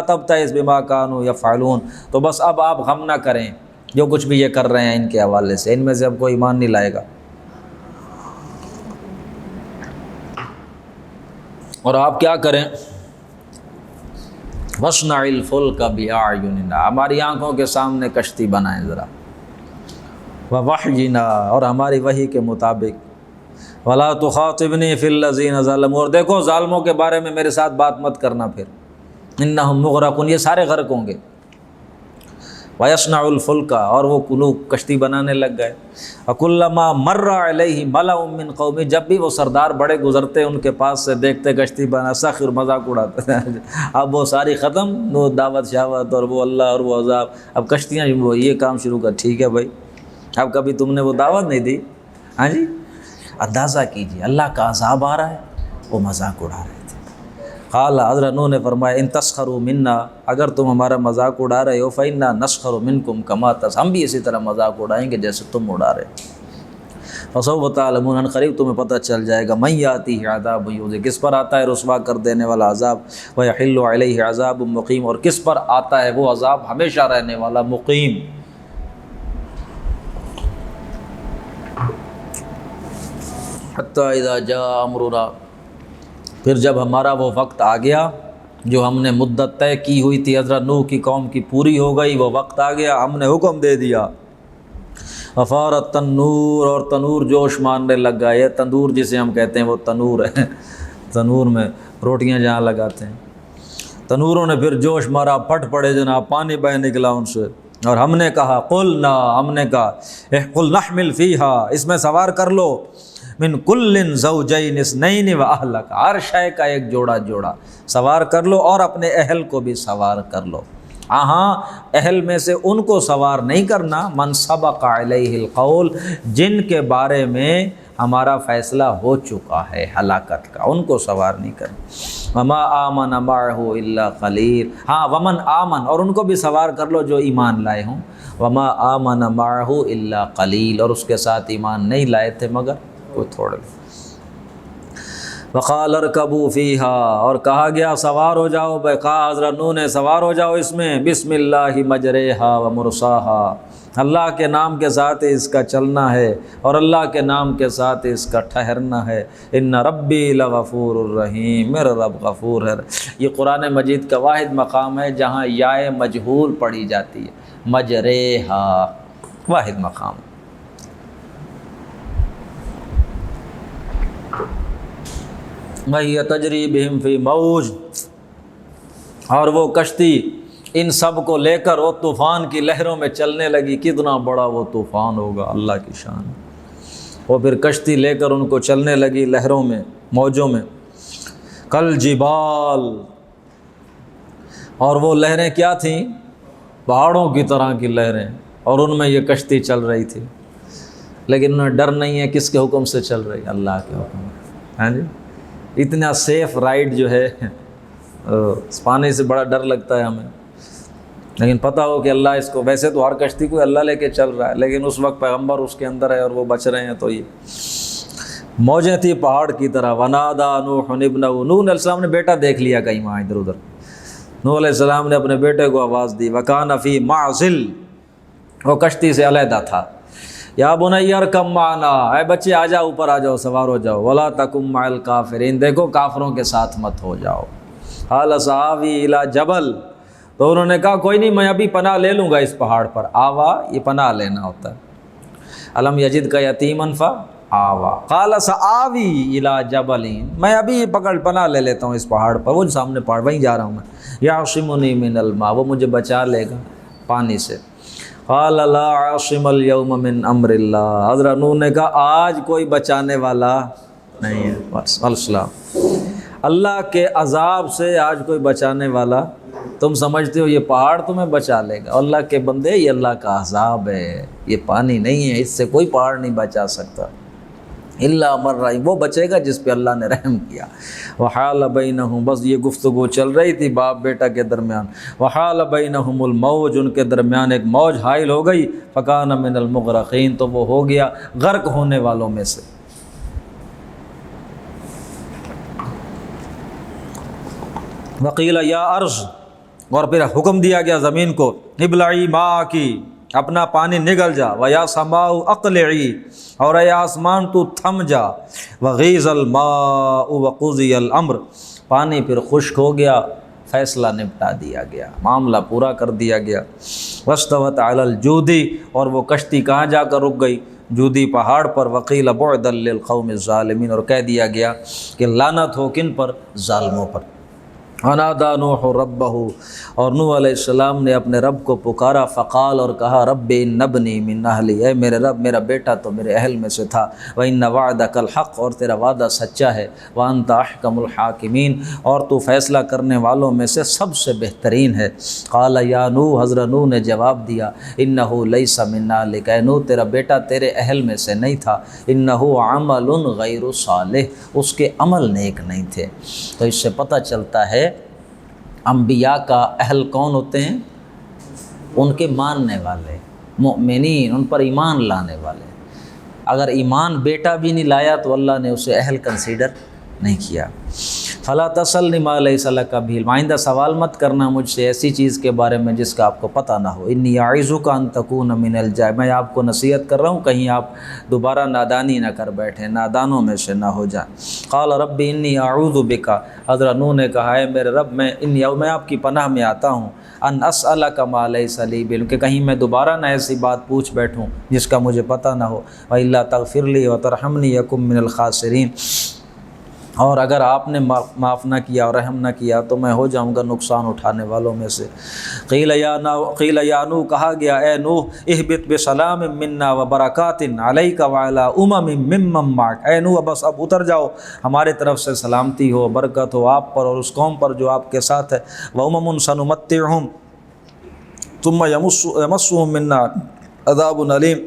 تَبْتَئِسْ بِمَا كَانُوا يَفْعَلُونَ، تو بس اب آپ غم نہ کریں جو کچھ بھی یہ کر رہے ہیں ان کے حوالے سے، ان میں سے اب کوئی ایمان نہیں لائے گا۔ اور آپ کیا کریں، وَاصْنَعِ الْفُلْكَ بِأَعْيُنِنَا، ہماری آنکھوں کے سامنے کشتی بنائیں ذرا، وَوَحْيِنَا، اور ہماری وحی کے مطابق، وَلَا تُخَاطِبْنِي فِي الَّذِينَ ظَلَمُوا، اور دیکھو ظالموں کے بارے میں میرے ساتھ بات مت کرنا پھر، إِنَّهُمْ مُغْرَقُونَ، یہ سارے غرق ہوں گے۔ وَيَصْنَعُ الْفُلْكَ، اور وہ لوگ کشتی بنانے لگ گئے۔ وَكُلَّمَا مَرَّ عَلَيْهِ مَلَأٌ مِّن قَوْمِهِ، جب بھی وہ سردار بڑے گزرتے ان کے پاس سے، دیکھتے کشتی بنا، سخر مذاق اڑاتے اب وہ ساری ختم، وہ دعوت شاوت اور وہ اللہ اور وہ عذاب، اب کشتیاں وہ یہ کام شروع کر، ٹھیک ہے بھائی، اب کبھی تم نے وہ دعوت نہیں دی، ہاں جی، اندازہ کیجیے اللہ کا عذاب آ رہا ہے، وہ مذاق اڑا رہے تھے۔ قال، حضرت نوح نے فرمایا، ان تسخروا منا، اگر تم ہمارا مذاق اڑا رہے ہو، فإنا نسخر منکم کما تسخرون، ہم بھی اسی طرح مذاق اڑائیں گے جیسے تم اڑا رہے ہو۔ فسوف تعلمون، ان قریب تمہیں پتہ چل جائے گا، من یاتیہ عذاب یخزیہ، کس پر آتا ہے رسوا کر دینے والا عذاب، ویحل علیہ عذاب مقیم، اور کس پر آتا ہے وہ عذاب ہمیشہ رہنے والا مقیم۔ حتی اذا جاء امرنا، پھر جب ہمارا وہ وقت آ گیا جو ہم نے مدت طے کی ہوئی تھی حضرت نوح کی قوم کی پوری ہو گئی، وہ وقت آ گیا، ہم نے حکم دے دیا۔ وفارت تنور، اور تنور جوش مارنے لگ گیا، یہ تندور جسے ہم کہتے ہیں وہ تنور ہے، تنور میں روٹیاں جہاں لگاتے ہیں، تنوروں نے پھر جوش مارا، پھٹ پڑے جناب، پانی بہہ نکلا ان سے، اور ہم نے کہا قلنا، ہم نے کہا قل نحمل فیہا، اس میں سوار کر لو، من کل زوجین اثنین و اہلک، ہر شے کا ایک جوڑا جوڑا سوار کر لو، اور اپنے اہل کو بھی سوار کر لو۔ ہاں، اہل میں سے ان کو سوار نہیں کرنا، من سبق علیہ القول، جن کے بارے میں ہمارا فیصلہ ہو چکا ہے ہلاکت کا، ان کو سوار نہیں کرنا۔ وما آمن معہ الا قلیل، ہاں ومن آمن، اور ان کو بھی سوار کر لو جو ایمان لائے ہوں، وما آمن معہ الا قلیل، اور اس کے ساتھ ایمان نہیں لائے تھے مگر کوئی تھوڑے۔ وقال ارکبوا فیہا، اور کہا گیا سوار ہو جاؤ، کہا حضرت نوح نے سوار ہو جاؤ اس میں، بسم اللہ مجریہا و مرساہا، اللہ کے نام کے ساتھ اس کا چلنا ہے اور اللہ کے نام کے ساتھ اس کا ٹھہرنا ہے۔ ان ربی لغفور الرحیم، میرا رب غفور ہے۔ یہ قرآن مجید کا واحد مقام ہے جہاں یائے مجہول پڑھی جاتی ہے، مجریہا، واحد مقام۔ وَهِيَ تَجْرِي بِهِمْ فِي مَوْجٍ، اور وہ کشتی ان سب کو لے کر وہ طوفان کی لہروں میں چلنے لگی، کتنا بڑا وہ طوفان ہوگا، اللہ کی شان۔ وہ پھر کشتی لے کر ان کو چلنے لگی لہروں میں، موجوں میں، کل جبال، اور وہ لہریں کیا تھیں، پہاڑوں کی طرح کی لہریں، اور ان میں یہ کشتی چل رہی تھی۔ لیکن انہیں ڈر نہیں ہے کس کے حکم سے چل رہی؟ اللہ کے حکم سے۔ ہاں جی، اتنا سیف رائڈ جو ہے، پانی سے بڑا ڈر لگتا ہے ہمیں، لیکن پتہ ہو کہ اللہ اس کو، ویسے تو ہر کشتی کو اللہ لے کے چل رہا ہے، لیکن اس وقت پیغمبر اس کے اندر ہے اور وہ بچ رہے ہیں، تو یہ موجیں تھی پہاڑ کی طرح۔ ونادا نوح ابنہ، نوح علیہ السلام نے بیٹا دیکھ لیا کہیں وہاں ادھر ادھر، نوح علیہ السلام نے اپنے بیٹے کو آواز دی، وکان فی معزل، وہ کشتی سے علیحدہ تھا۔ یا بنی ارکب معنا، اے بچے آ جاؤ، اوپر آ جاؤ، سوار ہو جاؤ، ولا تکن مع الکافرین، دیکھو کافروں کے ساتھ مت ہو جاؤ۔ قال سآوی الی جبل، تو انہوں نے کہا کوئی نہیں، میں ابھی پناہ لے لوں گا اس پہاڑ پر۔ آوا، یہ پناہ لینا ہوتا ہے۔ الم یجد کا یتیما فآوا، قال سآوی الی جبل، میں ابھی پکڑ پناہ لے لیتا ہوں اس پہاڑ پر، وہ سامنے پہاڑ، وہیں جا رہا ہوں میں۔ یعصمنی من الماء، وہ مجھے بچا لے گا پانی سے۔ قال لا عاصم اليوم من امر اللہ، حضرت نوح نے کہا آج کوئی بچانے والا نہیں ہے، بس السلام، اللہ کے عذاب سے آج کوئی بچانے والا، تم سمجھتے ہو یہ پہاڑ تمہیں بچا لے گا؟ اللہ کے بندے، یہ اللہ کا عذاب ہے، یہ پانی نہیں ہے، اس سے کوئی پہاڑ نہیں بچا سکتا، الا من رحم، وہ بچے گا جس پہ اللہ نے رحم کیا۔ وحال بینہم، بس یہ گفتگو چل رہی تھی باپ بیٹا کے درمیان، وحال بینہم الموج، ان کے درمیان ایک موج حائل ہو گئی، فکان من المغرقین، تو وہ ہو گیا غرق ہونے والوں میں سے۔ وقیل یا ارض، اور پھر حکم دیا گیا زمین کو، ابلعی ماء کی، اپنا پانی نگل جا، ویا سماء اقلعی، اور اے آسمان تو تھم جا، وغیض الماء وقضی الامر، پانی پھر خشک ہو گیا، فیصلہ نپٹا دیا گیا، معاملہ پورا کر دیا گیا۔ واستوت علی الجودی، اور وہ کشتی کہاں جا کر رک گئی؟ جودی پہاڑ پر۔ وقیل بعدا للقوم الظالمین، اور کہہ دیا گیا کہ لعنت ہو کن پر؟ ظالموں پر۔ ونادى نوح ربہ، اور نوح علیہ السلام نے اپنے رب کو پکارا، فقال، اور کہا، رب ان ابنی من اہلی، اے میرے رب میرا بیٹا تو میرے اہل میں سے تھا، وان وعدک الحق، اور تیرا وعدہ سچا ہے، وانت احکم الحاکمین، اور تو فیصلہ کرنے والوں میں سے سب سے بہترین ہے۔ قال یا نوح، حضرت نوح نے جواب دیا، انہ لیس من اہلک، اے نوح تیرا بیٹا تیرے اہل میں سے نہیں تھا، انہ عمل غیر صالح، اس کے عمل نیک نہیں تھے۔ تو اس سے پتہ چلتا ہے انبیاء کا اہل کون ہوتے ہیں؟ ان کے ماننے والے، مؤمنین، ان پر ایمان لانے والے۔ اگر ایمان بیٹا بھی نہیں لایا تو اللہ نے اسے اہل کنسیڈر نہیں کیا۔ فلا تسألنی ما لیس لک بہ علم، آئندہ سوال مت کرنا مجھ سے ایسی چیز کے بارے میں جس کا آپ کو پتہ نہ ہو۔ انی اعظک ان تکون من الجاہلین، میں آپ کو نصیحت کر رہا ہوں کہیں آپ دوبارہ نادانی نہ کر بیٹھیں، نادانوں میں سے نہ ہو جائیں۔ قال رب انی اعوذ بک، حضرت نوح نے کہا ہے میرے رب میں آپ کی پناہ میں آتا ہوں، ان اسألک ما لیس لی بعلم، کہ کہیں میں دوبارہ نہ ایسی بات پوچھ بیٹھوں جس کا مجھے پتہ نہ ہو، والا تغفر لی وترحمنی یکن من الخاسرین، اور اگر آپ نے معاف نہ کیا اور رحم نہ کیا تو میں ہو جاؤں گا نقصان اٹھانے والوں میں سے۔ قیل یا نوح، کہا گیا اے نوح، اہبط بسلام منا وبرکات علیک وعلی ممن معک، اے نوح بس اب اتر جاؤ، ہمارے طرف سے سلامتی ہو، برکت ہو آپ پر اور اس قوم پر جو آپ کے ساتھ ہے۔ وامم سنمتعہم ثم یمسہم منا عذاب علیم،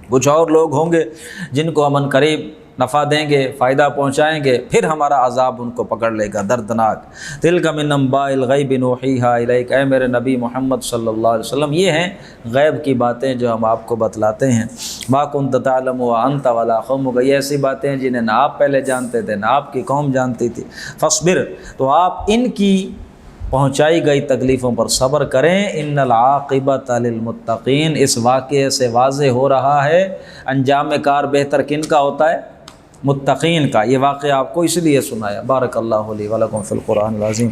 کچھ اور لوگ ہوں گے جن کو ہم قریب نفع دیں گے، فائدہ پہنچائیں گے، پھر ہمارا عذاب ان کو پکڑ لے گا دردناک۔ تلک من انباء الغیب نوحیہا الیک، اے میرے نبی محمد صلی اللہ علیہ وسلم یہ ہیں غیب کی باتیں جو ہم آپ کو بتلاتے ہیں۔ ما کنت تعلم وانت ولا قومک، یہ ایسی باتیں ہیں جنہیں نہ آپ پہلے جانتے تھے نہ آپ کی قوم جانتی تھی۔ فاصبر، تو آپ ان کی پہنچائی گئی تکلیفوں پر صبر کریں، ان العاقبۃ للمتقین، اس واقعے سے واضح ہو رہا ہے انجام کار بہتر کن کا ہوتا ہے؟ متقین کا۔ یہ واقعہ آپ کو اس لیے سنایا۔ بارک اللہ لی ولکم فی القرآن العظیم۔